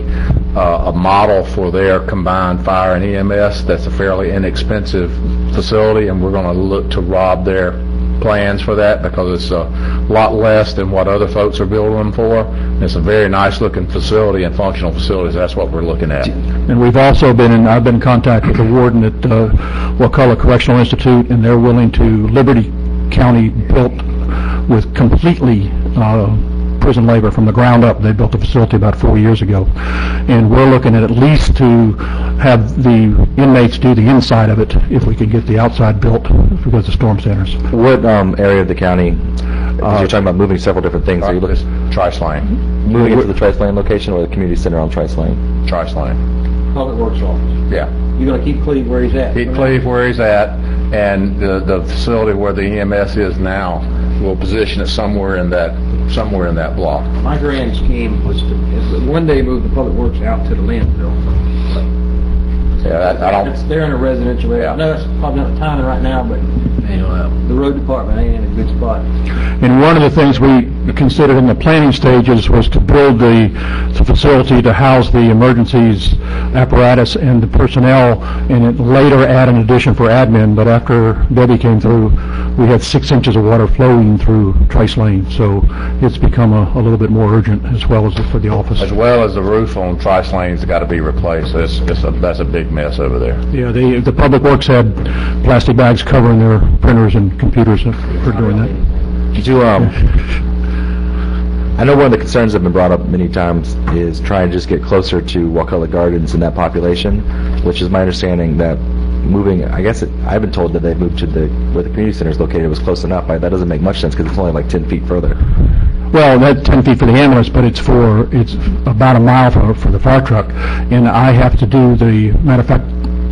model for their combined fire and EMS that's a fairly inexpensive facility, and we're going to look to rob their plans for that because it's a lot less than what other folks are building them for. It's a very nice looking facility and functional facilities. That's what we're looking at. And we've also I've been in contact with the warden at Wakulla Correctional Institute, and they're willing to, Liberty County built with completely prison labor from the ground up. They built the facility about 4 years ago, and we're looking at least to have the inmates do the inside of it if we could get the outside built because of storm centers. What area of the county? Because you're talking about moving several different things. Are you looking Trice Lane. moving it to the Trice Lane location or the community center on Trice Lane? Trice Lane. Public Works office. Yeah. You're going to keep Cleve where he's at? Keep Cleve where he's at, and the facility where the EMS is now, we'll position it somewhere in that block. My grand scheme was to one day move the Public Works out to the landfill. Yeah, I don't... They're in a residential area. I know it's probably not the timing right now, but the road department ain't in a good spot. And one of the things we considered in the planning stages was to build the facility to house the emergencies apparatus and the personnel, and it later add an addition for admin. But after Debbie came through, we had 6 inches of water flowing through Trice Lane, so it's become a little bit more urgent as well as for the office. As well as the roof on Trice Lane's got to be replaced. That's a big mess over there. Yeah, the Public Works had plastic bags covering their printers and computers for doing that. I know one of the concerns that have been brought up many times is trying to just get closer to Wakulla Gardens and that population, which is my understanding that moving, I've been told that they moved to where the community center is located was close enough. That doesn't make much sense because it's only like 10 feet further. Well, that's 10 feet for the ambulance, but it's about a mile for the fire truck. And I have to do matter of fact,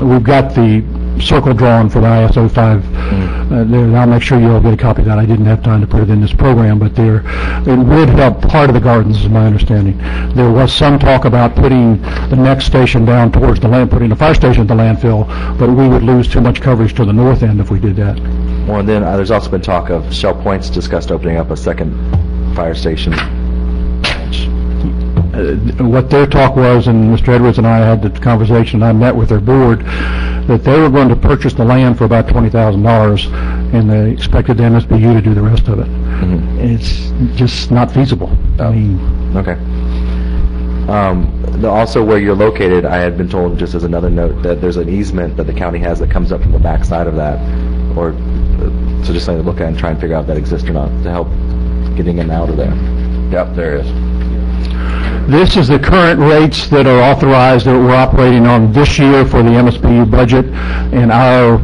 we've got the circle drawn for the ISO 5. I'll make sure you'll get a copy of that. I didn't have time to put it in this program, but it would help part of the gardens, is my understanding. There was some talk about putting the next station down towards the putting the fire station at the landfill, but we would lose too much coverage to the north end if we did that. Well, and then there's also been talk of Shell Point's discussed opening up a second fire station. What their talk was, and Mr. Edwards and I had the conversation, I met with their board, that they were going to purchase the land for about $20,000, and they expected the MSBU to do the rest of it. Mm-hmm. It's just not feasible. Okay. Also, where you're located, I had been told, just as another note, that there's an easement that the county has that comes up from the back side of that, so just something to look at and try and figure out if that exists or not, to help getting in and out of there. Yep, there is. This is the current rates that are authorized that we're operating on this year for the MSBU budget, and our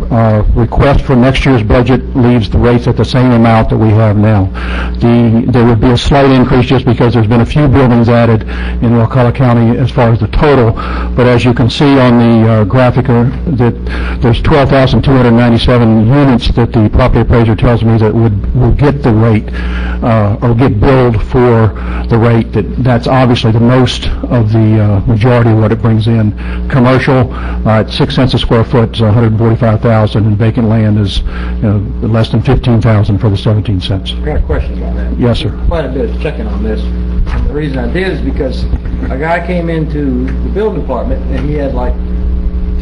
request for next year's budget leaves the rates at the same amount that we have now. There would be a slight increase just because there's been a few buildings added in Wakulla County as far as the total, but as you can see on the graphic, that there's 12,297 units that the property appraiser tells me that will get the rate or get billed for the rate. That's obviously the most of the majority of what it brings in. Commercial at 6 cents a square foot is 145,000, and vacant land is less than 15,000 for the 17 cents. I got a question about that. Yes, sir. Quite a bit of checking on this. And the reason I did is because a guy came into the building department and he had like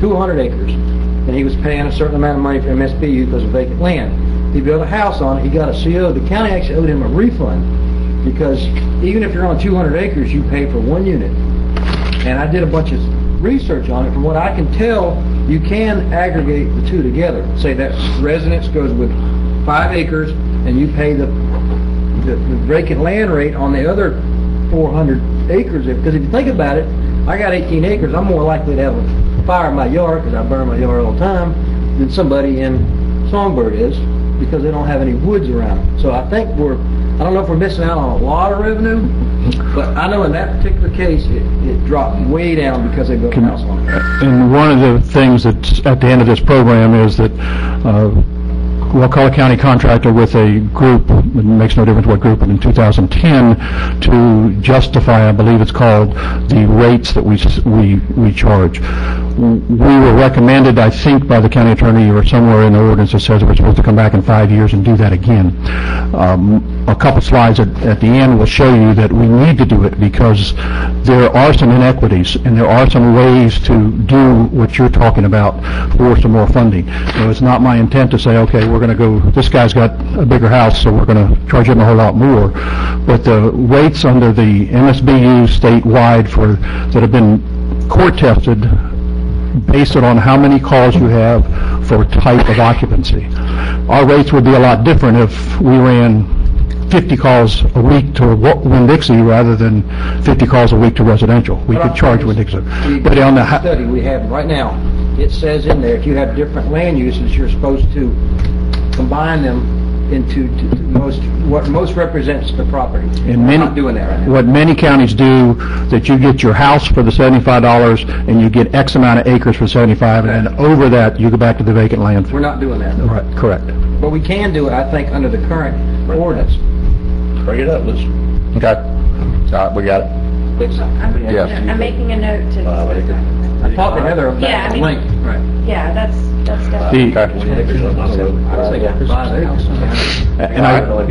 200 acres, and he was paying a certain amount of money for MSBU because of vacant land. He built a house on it. He got a CO. The county actually owed him a refund, because even if you're on 200 acres, you pay for one unit. And I did a bunch of research on it. From what I can tell, you can aggregate the two together. Say that residence goes with 5 acres, and you pay the vacant land rate on the other 400 acres. Because if you think about it, I got 18 acres. I'm more likely to have a fire in my yard, because I burn my yard all the time, than somebody in Songbird is, because they don't have any woods around them. So I think I don't know if we're missing out on a lot of revenue, but I know in that particular case, it dropped way down because they built a house on it. And one of the things that's at the end of this program is that Wakulla County contracted with a group, it makes no difference what group, but in 2010, to justify, I believe it's called, the rates that we charge. We were recommended, I think, by the county attorney or somewhere in the ordinance that says we're supposed to come back in 5 years and do that again. A couple slides at the end will show you that we need to do it because there are some inequities and there are some ways to do what you're talking about for some more funding. So it's not my intent to say, okay, we're going to go, this guy's got a bigger house, so we're going to charge him a whole lot more. But the rates under the MSBU statewide that have been court tested, based on how many calls you have for type of occupancy. Our rates would be a lot different if we ran 50 calls a week to Winn-Dixie rather than 50 calls a week to residential. We could charge Winn-Dixie. But on the study we have right now, it says in there if you have different land uses, you're supposed to combine them into what most represents the property. And we're not doing that right now. What many counties do, that you get your house for the $75 and you get X amount of acres for $75, and then over that you go back to the vacant land. We're not doing that. Though. Right, correct. But we can do it, I think, under the current ordinance. Bring it up, let's. Okay. We got it. Yes. I'm making a note to. I talked to Heather about Yeah, I the mean- link. Right. Yeah, that's definitely. We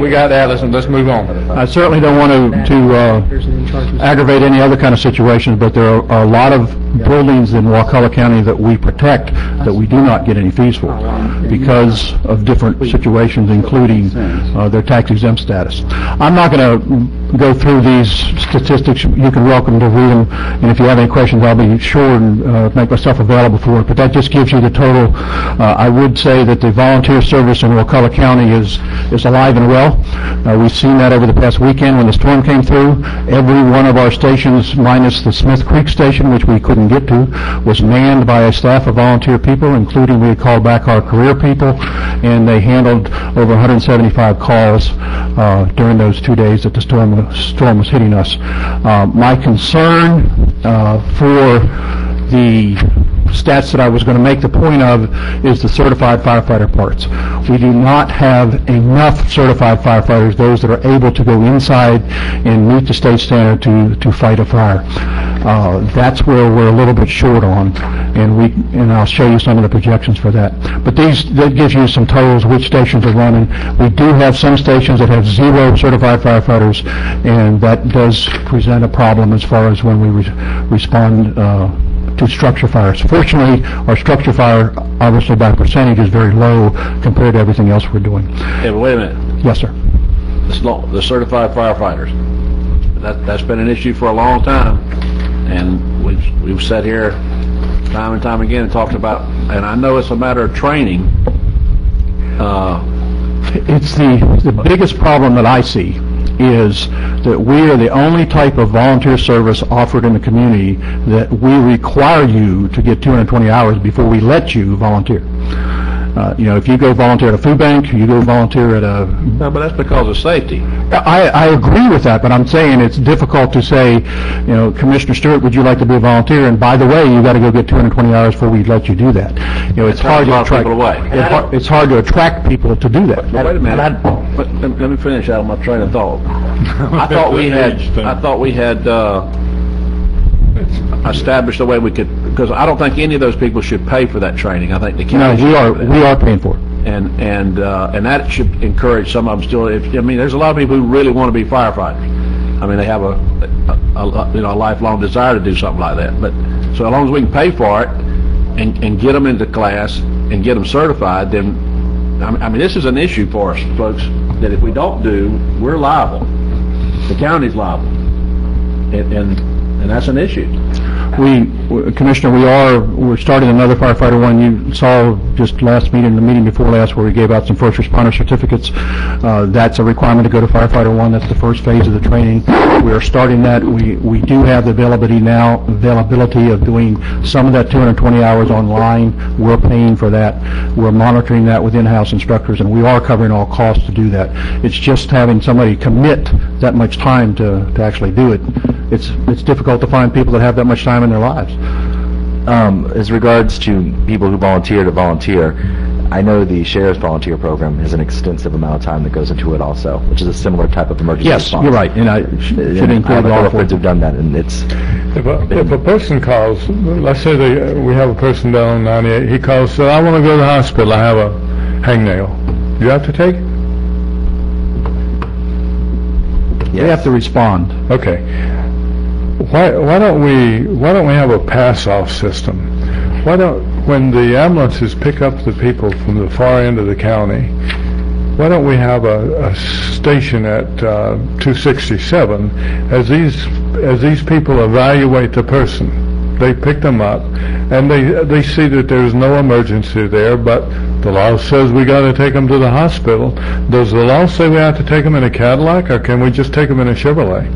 got that. Let's move on. I certainly don't want to aggravate any other kind of situations, but there are a lot of buildings in Wakulla County that we protect that we do not get any fees for because of different situations, including their tax exempt status. I'm not going to go through these statistics. You can welcome to read them, and if you have any questions, I'll be sure and make myself available for it. But that just gives you the total. I would say that the volunteer service in Wakulla County is alive and well. We've seen that over the past weekend when the storm came through. Every one of our stations, minus the Smith Creek station, which we couldn't get to, was manned by a staff of volunteer people, including we had called back our career people, and they handled over 175 calls during those 2 days that the storm was hitting us. My concern for the stats that I was going to make the point of is the certified firefighter parts. We do not have enough certified firefighters, those that are able to go inside and meet the state standard to fight a fire. That's where we're a little bit short on, and I'll show you some of the projections for that. But that gives you some totals, which stations are running. We do have some stations that have 0 certified firefighters, and that does present a problem as far as when we respond to structure fires. Fortunately, our structure fire, obviously by percentage, is very low compared to everything else we're doing. Hey, but wait a minute. Yes, sir. The certified firefighters. That's been an issue for a long time, and we've sat here time and time again and talked about. And I know it's a matter of training. It's the biggest problem that I see is that we are the only type of volunteer service offered in the community that we require you to get 220 hours before we let you volunteer. If you go volunteer at a food bank, you go volunteer at a... No, but that's because of safety. I agree with that, but I'm saying it's difficult to say, Commissioner Stewart, would you like to be a volunteer? And by the way, you got to go get 220 hours before we let you do that. It's hard to attract people away. It's hard to attract people to do that. But wait a minute. Let me finish out my train of thought. I thought we had established a way we could, because I don't think any of those people should pay for that training. I think the county we are paying for it. And that should encourage some of them still. There's a lot of people who really want to be firefighters. They have a lifelong desire to do something like that. But so as long as we can pay for it and get them into class and get them certified, then this is an issue for us, folks. That if we don't do, we're liable. The county's liable, and that's an issue. Commissioner, we're starting another firefighter one. You saw just the meeting before last, where we gave out some first responder certificates. That's a requirement to go to firefighter one. That's the first phase of the training. We are starting that. We do have the availability of doing some of that 220 hours online. We're paying for that. We're monitoring that with in-house instructors, and we are covering all costs to do that. It's just having somebody commit that much time to actually do it. It's difficult to find people that have that much time in their lives. As regards to people who volunteer, I know the Sheriff's Volunteer Program has an extensive amount of time that goes into it also, which is a similar type of emergency response. Yes, you're right, and I should include all the friends who've done that, and it's... If a person calls, let's say we have a person down on 98, he calls, says, I want to go to the hospital, I have a hangnail. Do you have to take it? Yes. We have to respond. Okay. Why don't we have a pass-off system? When the ambulances pick up the people from the far end of the county, why don't we have a station at 267 as these people evaluate the person? They pick them up, and they see that there's no emergency there, but the law says we got to take them to the hospital. Does the law say we have to take them in a Cadillac, or can we just take them in a Chevrolet?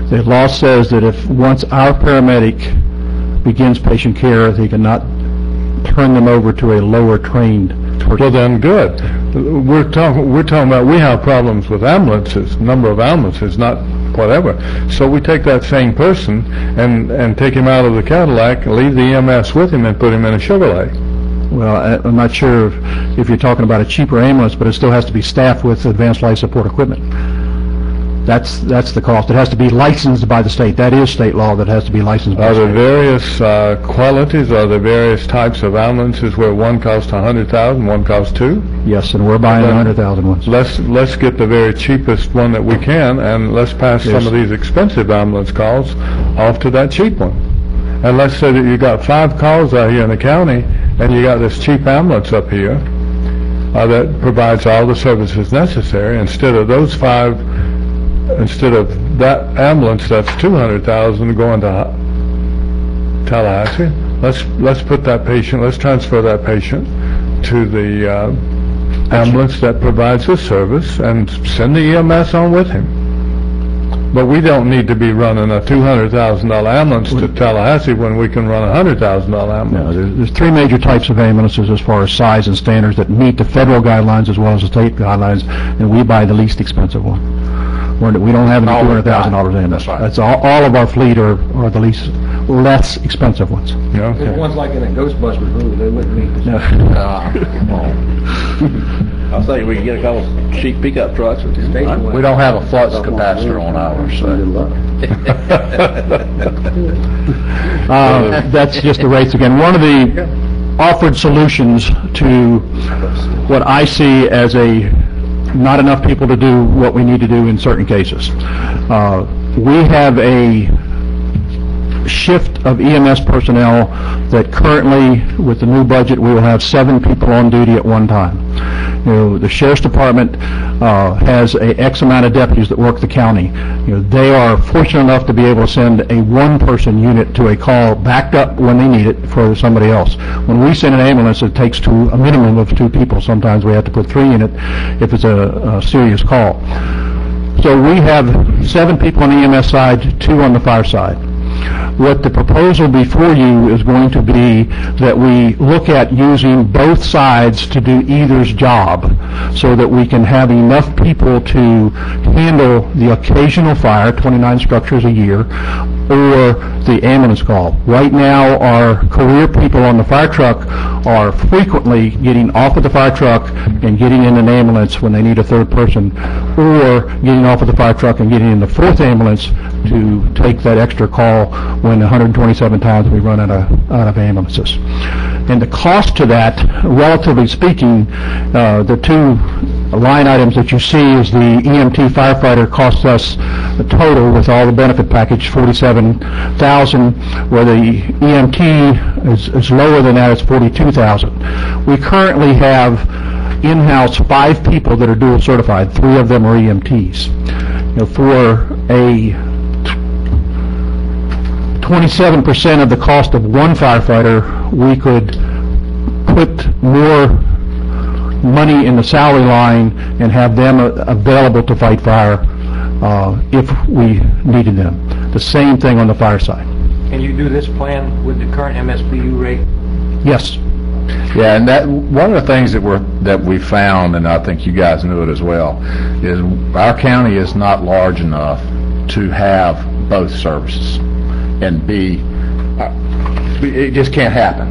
The law says that if once our paramedic begins patient care, they cannot turn them over to a lower trained person. Well, then good. We're talking about we have problems with ambulances, number of ambulances, not whatever. So we take that same person and take him out of the Cadillac, leave the EMS with him, and put him in a Chevrolet. Well, I'm not sure if you're talking about a cheaper ambulance, but it still has to be staffed with advanced life support equipment. That's the cost. It has to be licensed by the state. That is state law that has to be licensed by the state. Are there various qualities? Are there various types of ambulances where one costs $100,000, one costs $2? Yes, and we're buying the $100,000 ones. Let's get the very cheapest one that we can, and let's pass some of these expensive ambulance calls off to that cheap one. And let's say that you got 5 calls out here in the county, and you got this cheap ambulance up here that provides all the services necessary. Instead of that ambulance that's $200,000 going to Tallahassee, let's put that patient, let's transfer that patient to the ambulance that provides the service and send the EMS on with him. But we don't need to be running a $200,000 ambulance to Tallahassee when we can run a $100,000 ambulance. No, there's 3 major types of ambulances as far as size and standards that meet the federal guidelines as well as the state guidelines, and we buy the least expensive one. We don't have any $200,000 ambulance. That's all of our fleet are the less expensive ones. Yeah, okay. There's ones like in a Ghostbusters movie, they wouldn't meet this. No. I was thinking we could get a couple cheap pickup trucks. We don't have a flux capacitor on ours, so. That's just the rates again. One of the offered solutions to what I see as not enough people to do what we need to do in certain cases. We have a shift of EMS personnel that currently, with the new budget, we will have 7 people on duty at one time. The Sheriff's Department has a X amount of deputies that work the county. They are fortunate enough to be able to send a 1-person unit to a call backed up when they need it for somebody else. When we send an ambulance, it takes a minimum of 2 people. Sometimes we have to put 3 in it if it's a serious call. So we have 7 people on the EMS side, 2 on the fire side. What the proposal before you is going to be that we look at using both sides to do either's job so that we can have enough people to handle the occasional fire, 29 structures a year, or the ambulance call. Right now, our career people on the fire truck are frequently getting off of the fire truck and getting in an ambulance when they need a 3rd person, or getting off of the fire truck and getting in the 4th ambulance to take that extra call when 127 times we run out of ambulances. And the cost to that, relatively speaking, the 2 line items that you see is the EMT firefighter costs us a total with all the benefit package $47,000, where the EMT is lower than that, it's $42,000. We currently have in-house 5 people that are dual certified. 3 of them are EMTs. For a 27% of the cost of one firefighter, we could put more money in the salary line and have them available to fight fire if we needed them. The same thing on the fire side. Can you do this plan with the current MSBU rate? Yes. Yeah, and that one of the things that we found, and I think you guys knew it as well, is our county is not large enough to have both services, and it just can't happen.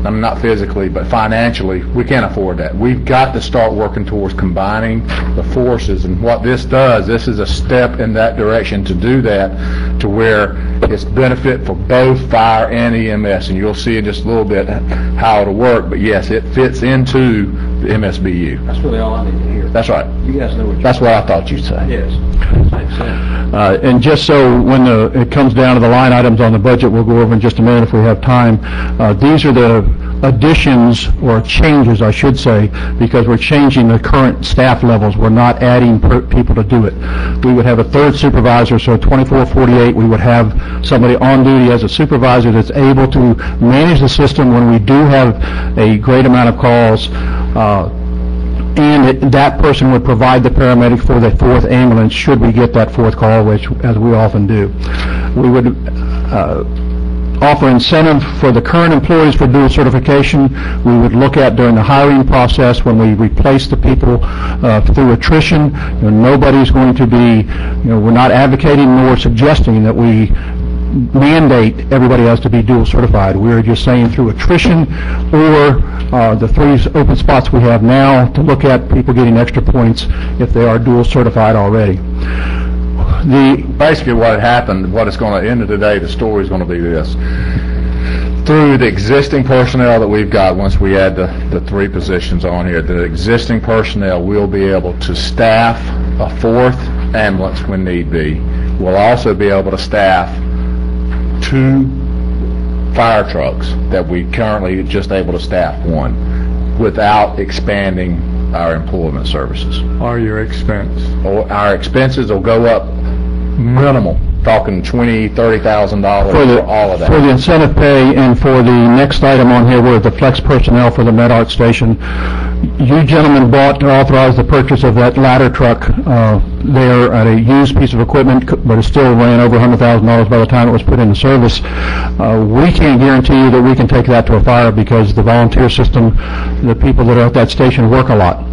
Not physically, but financially, we can't afford that. We've got to start working towards combining the forces, and what this does, this is a step in that direction to do that, to where it's benefit for both fire and EMS, and you'll see in just a little bit how it'll work, but yes, it fits into the MSBU. That's really all I need to hear. That's right. You guys know what you're That's what I thought you'd say. Yes. Makes sense. And just so when it comes down to the line items on the budget, we'll go over in just a minute if we have time. These are the additions, or changes I should say, because we're changing the current staff levels. We're not adding people to do it. We would have a third supervisor, so 2448 we would have somebody on duty as a supervisor that's able to manage the system when we do have a great amount of calls, and that person would provide the paramedic for the fourth ambulance should we get that fourth call, which as we often do. We would offer incentive for the current employees for dual certification. We would look at during the hiring process when we replace the people through attrition. Nobody's going to be, we're not advocating nor suggesting that we mandate everybody has to be dual certified. We're just saying through attrition or the 3 open spots we have now to look at people getting extra points if they are dual certified already. Basically what happened, what it's going to end of the day, the story is going to be this. Through the existing personnel that we've got, once we add the 3 positions on here, the existing personnel will be able to staff a 4th ambulance when need be. We'll also be able to staff 2 fire trucks that we currently just able to staff 1 without expanding our employment services. Or your expense. Our expenses will go up minimal, talking $20,000, $30,000 for all of that. For the incentive pay and for the next item on here, where the flex personnel for the MedArt station, you gentlemen bought or authorized the purchase of that ladder truck there at a used piece of equipment, but it still ran over $100,000 by the time it was put into service. We can't guarantee you that we can take that to a fire because the volunteer system, the people that are at that station work a lot.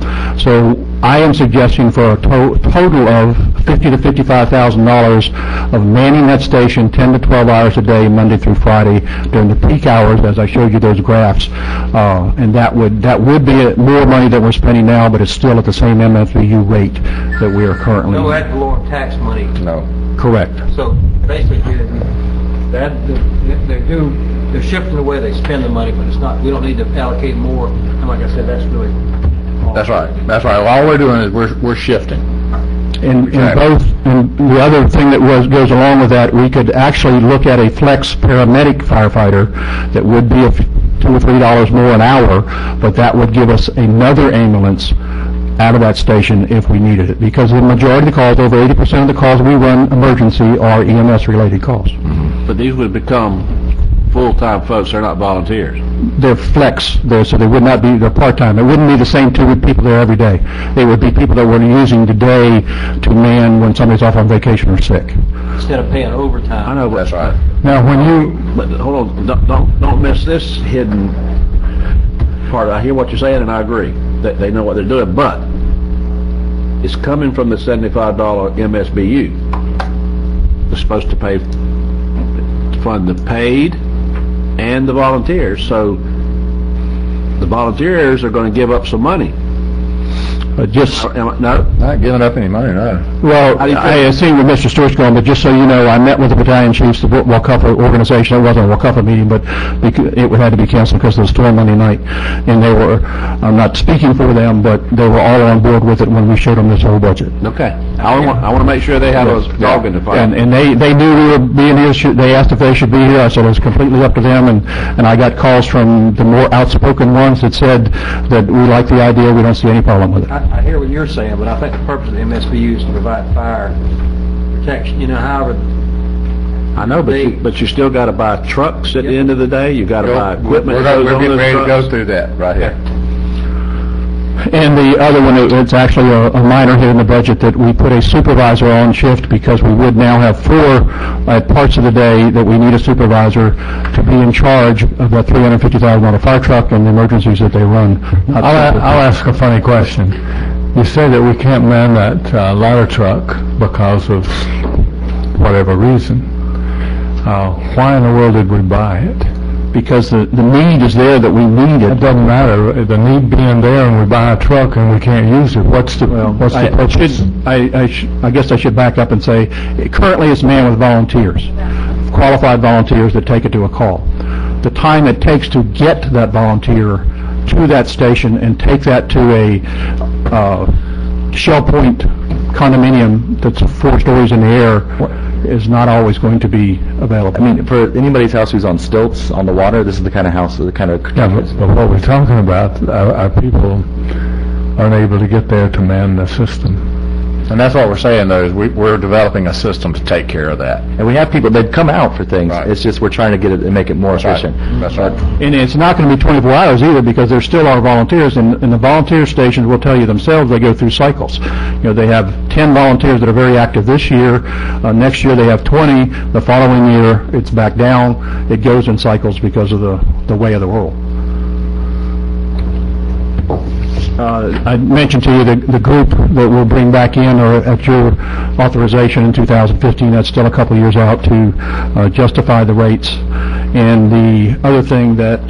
So I am suggesting for a total of $50,000 to $55,000 of manning that station 10 to 12 hours a day, Monday through Friday, during the peak hours, as I showed you those graphs. And that would be more money than we're spending now, but it's still at the same MSBU rate that we are currently. No ad valorem tax money. No. Correct. So basically, they're shifting the way they spend the money, but it's not. We don't need to allocate more. And like I said, that's really. That's right. That's right. All we're doing is we're shifting. And the other thing that goes along with that, we could actually look at a flex paramedic firefighter that would be $2 or $3 more an hour, but that would give us another ambulance out of that station if we needed it, because the majority of the calls, over 80% of the calls we run emergency, are EMS related calls. Mm-hmm. But these would become full-time folks, they're not volunteers. They're flex there, so they would not be, they're part-time. It wouldn't be the same 2 people there every day. They would be people that we're using today to man when somebody's off on vacation or sick. Instead of paying overtime. I know, but that's right. Now, when you... But hold on, don't miss this hidden part. I hear what you're saying, and I agree. They know what they're doing, but it's coming from the $75 MSBU. They're supposed to pay, fund the paid and the volunteers, so the volunteers are going to give up some money. No? Not giving up any money, no. Well, I see where Mr. Stewart's going, but just so you know, I met with the battalion chiefs, the Wakulla organization. It wasn't a Wakulla meeting, but it had to be canceled because of the storm Monday night. And they were, I'm not speaking for them, but they were all on board with it when we showed them this whole budget. Okay. I want to make sure they have a dog in the fight. And they knew we were being here. They asked if they should be here. I said it was completely up to them, and I got calls from the more outspoken ones that said that we like the idea, we don't see any problem with it. I hear what you're saying, but I think the purpose of the MSBU is to provide fire protection. However, I know, but you still got to buy trucks at the end of the day. You got to buy equipment. We're getting ready to go through that right here. And the other one, it's actually a minor hit in the budget, that we put a supervisor on shift because we would now have 4 parts of the day that we need a supervisor to be in charge of a $350,000 fire truck and the emergencies that they run. I'll ask a funny question. You say that we can't man that ladder truck because of whatever reason. Why in the world did we buy it? Because the need is there that we need it. It doesn't matter. The need being there, and we buy a truck and we can't use it. What's the purpose? I guess I should back up and say, currently it's manned with volunteers, qualified volunteers that take it to a call. The time it takes to get that volunteer to that station and take that to a Shell Point condominium that's 4 stories in the air is not always going to be available. I mean, for anybody's house who's on stilts on the water, this is the kind of house, the kind of... Yeah, but what we're talking about, our people aren't able to get there to man the system. And that's what we're saying, though, is we're developing a system to take care of that. And we have people that come out for things. Right. It's just we're trying to get it and make it more efficient. That's right. And it's not going to be 24 hours either, because there still are volunteers, and the volunteer stations will tell you themselves they go through cycles. You know, they have 10 volunteers that are very active this year. Next year they have 20. The following year it's back down. It goes in cycles because of the way of the world. I mentioned to you the group that we'll bring back in, or at your authorization in 2015. That's still a couple of years out to justify the rates. And the other thing that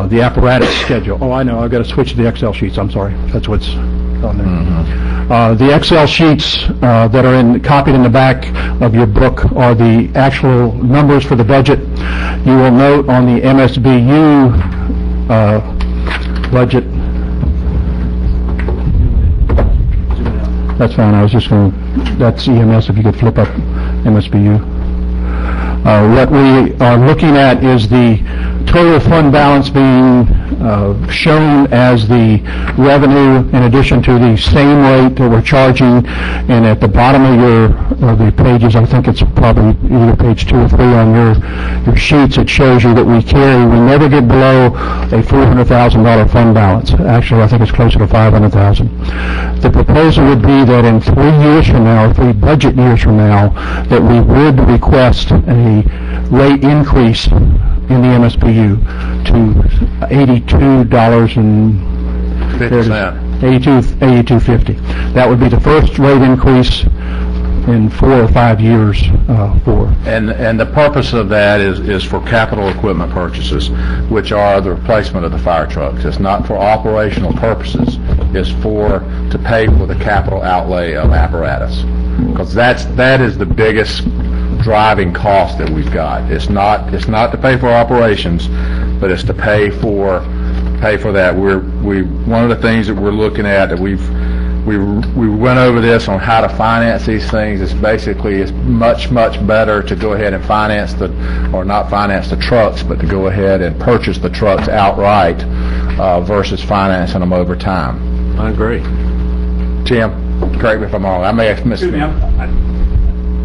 the apparatus schedule. Oh, I know. I've got to switch to the Excel sheets. I'm sorry. That's what's on there. Mm-hmm. The Excel sheets that are copied in the back of your book are the actual numbers for the budget. You will note on the MSBU budget. That's fine. I was just going to, that's EMS, if you could flip up MSBU. What we are looking at is the total fund balance being shown as the revenue in addition to the same rate that we're charging. And at the bottom of the pages, I think it's probably either page 2 or 3 on your sheets, it shows you that we never get below a $400,000 fund balance. Actually, I think it's closer to $500,000. The proposal would be that in 3 years from now, or 3 budget years from now, that we would request a rate increase in the MSBU to $82.50. That would be the first rate increase in 4 or 5 years And the purpose of that is for capital equipment purchases, which are the replacement of the fire trucks. It's not for operational purposes. It's to pay for the capital outlay of apparatus, because that is the biggest driving cost that we've got. It's not to pay for operations, but it's to pay for that. One of the things that we're looking at, that we went over this on how to finance these things. It's much better to go ahead and not finance the trucks, but to go ahead and purchase the trucks outright versus financing them over time. I agree. Tim, correct me if I'm wrong. I may have missed it.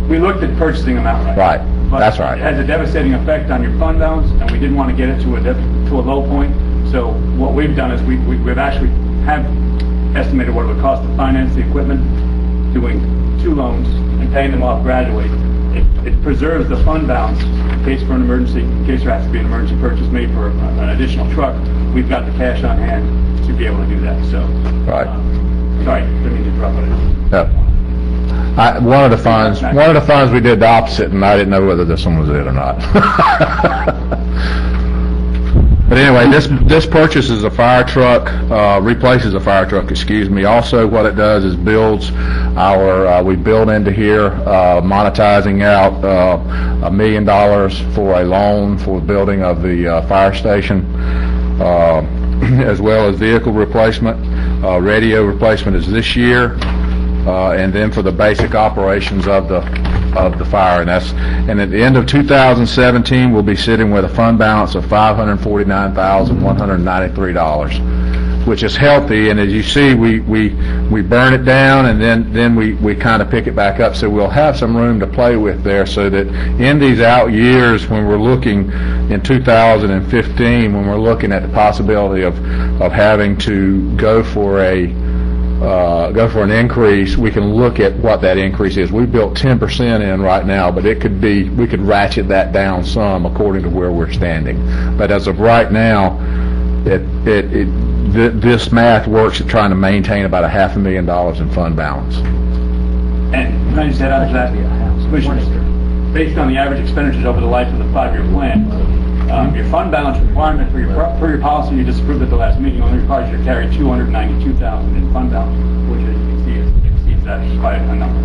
We looked at purchasing them outright. Right. That's right. It has a devastating effect on your fund balance, and we didn't want to get it to a low point. So what we've done is we've actually have estimated what it would cost to finance the equipment, doing 2 loans and paying them off gradually. It preserves the fund balance in case for an emergency, in case there has to be an emergency purchase made for an additional truck. We've got the cash on hand to be able to do that. So, right. Sorry, didn't mean to interrupt. Yep. One of the funds we did the opposite, and I didn't know whether this one was it or not. But anyway, this purchases a fire truck, replaces a fire truck, excuse me. Also, what it does is we build into here, monetizing out $1 million for a loan for the building of the fire station, as well as vehicle replacement. Radio replacement is this year. And then for the basic operations of the fire, and at the end of 2017 we'll be sitting with a fund balance of $549,193. which is healthy. And as you see, we burn it down, and then we kind of pick it back up. So we'll have some room to play with there, so that in these out years, when we're looking in 2015, when we're looking at the possibility of having to go for an increase, we can look at what that increase is. We built 10% in right now, but we could ratchet that down some according to where we're standing. But as of right now, this math works at trying to maintain about $500,000 in fund balance. And can I just add on to that, Commissioner, based on the average expenditures over the life of the 5-year plan, your fund balance requirement for your policy you just approved at the last meeting only requires you to carry $292,000 in fund balance, which, as you can see, exceeds that quite a number.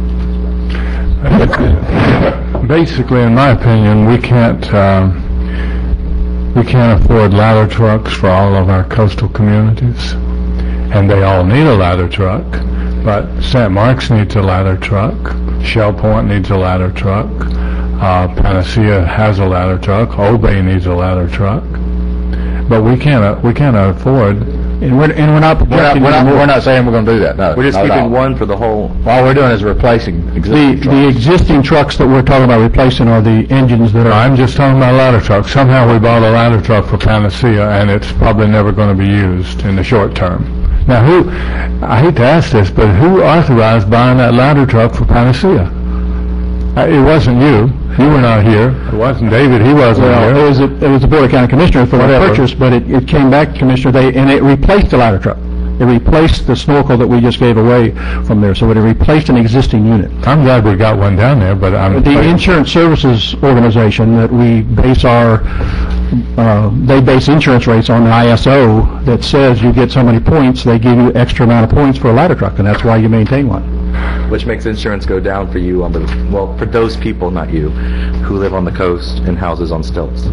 Basically, in my opinion, we can't afford ladder trucks for all of our coastal communities, and they all need a ladder truck. But St. Mark's needs a ladder truck. Shell Point needs a ladder truck. Panacea has a ladder truck. Old Bay needs a ladder truck. But we can't afford. And we're not projecting we're not saying we're going to do that. No, we're just keeping one for the whole. All we're doing is replacing existing trucks. The existing trucks that we're talking about replacing are the engines that are. I'm just talking about ladder trucks. Somehow we bought a ladder truck for Panacea, and it's probably never going to be used in the short term. Now, I hate to ask this, but who authorized buying that ladder truck for Panacea? It wasn't you. You were not here. It wasn't David. He wasn't here. It was the Board of County Commissioners for the purchase, but it came back, Commissioner, and it replaced the ladder truck. It replaced the snorkel that we just gave away from there, so it replaced an existing unit. I'm glad we got one down there, but the insurance services organization that we base they base insurance rates on the ISO that says you get so many points, they give you extra amount of points for a ladder truck, and that's why you maintain one. Which makes insurance go down for you for those people, not you, who live on the coast in houses on stilts.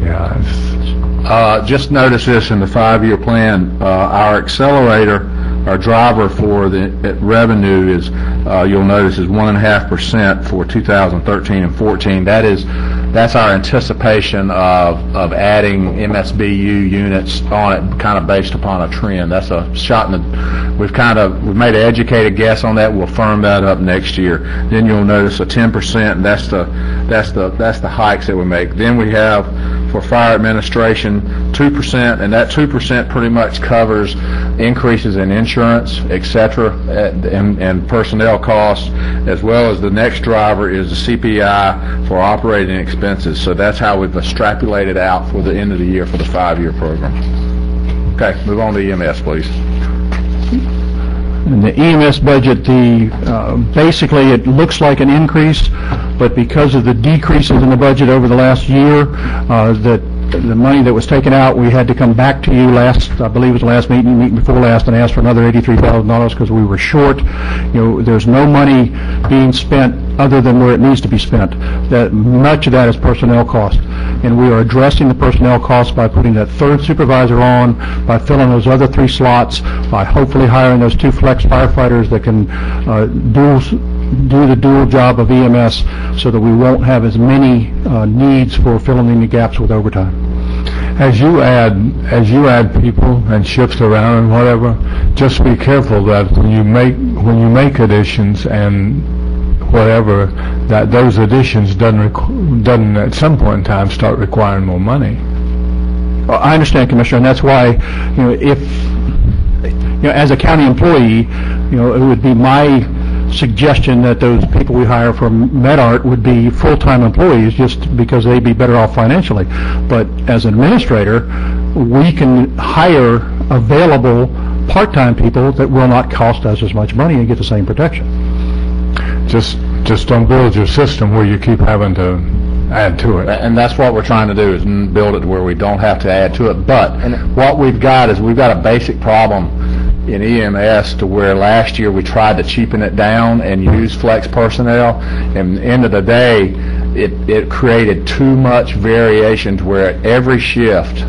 Yeah. Just notice this in the 5-year plan, our accelerator, our driver for the revenue is, you'll notice, is 1.5% for 2013 and 14. That's our anticipation of adding MSBU units on it, kind of based upon a trend. That's a shot in the. We've made an educated guess on that. We'll firm that up next year. Then you'll notice a 10%, and that's the hikes that we make. Then we have for fire administration 2%, and that 2% pretty much covers increases in insurance, etc., and personnel costs, as well as the next driver is the CPI for operating expenses. So that's how we've extrapolated out for the end of the year for the 5-year program. Okay, move on to EMS, please. In the EMS budget, basically it looks like an increase, but because of the decreases in the budget over the last year, the money that was taken out, we had to come back to you I believe it was the last meeting before last, and ask for another $83,000 because we were short. There's no money being spent other than where it needs to be spent. That much of that is personnel cost, and we are addressing the personnel costs by putting that third supervisor on, by filling those other 3 slots, by hopefully hiring those 2 flex firefighters that can do the dual job of EMS, so that we won't have as many needs for filling in the gaps with overtime. As you add people and shifts around and whatever, just be careful that when you make additions and whatever, that those additions doesn't at some point in time start requiring more money. Well, I understand, Commissioner, and that's why if as a county employee, it would be my suggestion that those people we hire from MedArt would be full-time employees, just because they'd be better off financially. But as an administrator, we can hire available part-time people that will not cost us as much money and get the same protection. Just don't build your system where you keep having to add to it. And that's what we're trying to do, is build it to where we don't have to add to it. But what we've got is we've got a basic problem in EMS to where last year we tried to cheapen it down and use flex personnel, and at the end of the day it created too much variation to where every shift,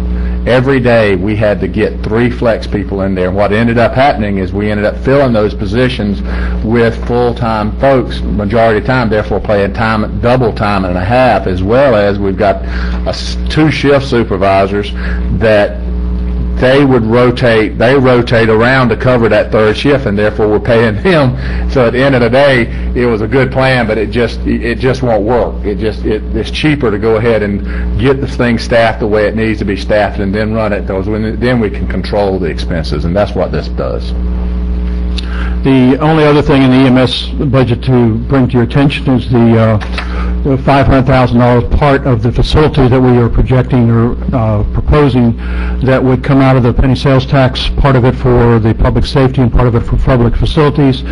every day, we had to get 3 flex people in there. What ended up happening is we ended up filling those positions with full-time folks majority of the time, therefore paying double time and a half, as well as we've got 2 shift supervisors that they rotate around to cover that third shift, and therefore we're paying them. So at the end of the day, it was a good plan, but it just won't work. It's cheaper to go ahead and get the thing staffed the way it needs to be staffed and then run it, then we can control the expenses, and that's what this does. The only other thing in the EMS budget to bring to your attention is the $500,000 part of the facility that we are projecting or proposing that would come out of the penny sales tax, part of it for the public safety and part of it for public facilities,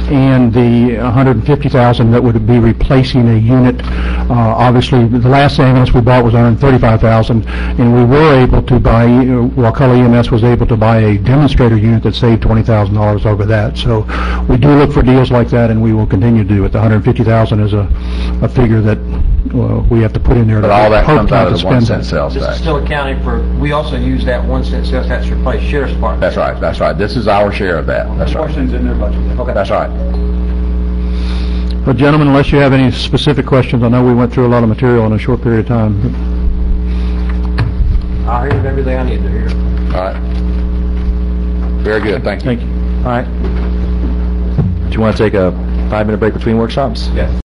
and the $150,000 that would be replacing a unit. Obviously, the last ambulance we bought was $135,000, and we were able to buy, Wakulla EMS was able to buy a demonstrator unit that saved $20,000 over that. So we do look for deals like that, and we will continue to do it. The $150,000 is a figure that we have to put in there. But all that comes out of the 1 cent sales This tax. is still accounting for, we also use that 1 cent sales tax to replace sheriff's department. That's right, that's right. This is our share of that. That's right. Portions in their budget. Okay. That's right. But gentlemen, unless you have any specific questions, I know we went through a lot of material in a short period of time. I heard everything I need to hear. All right. Very good, thank you. Thank you. All right. Do you want to take a 5-minute break between workshops? Yes.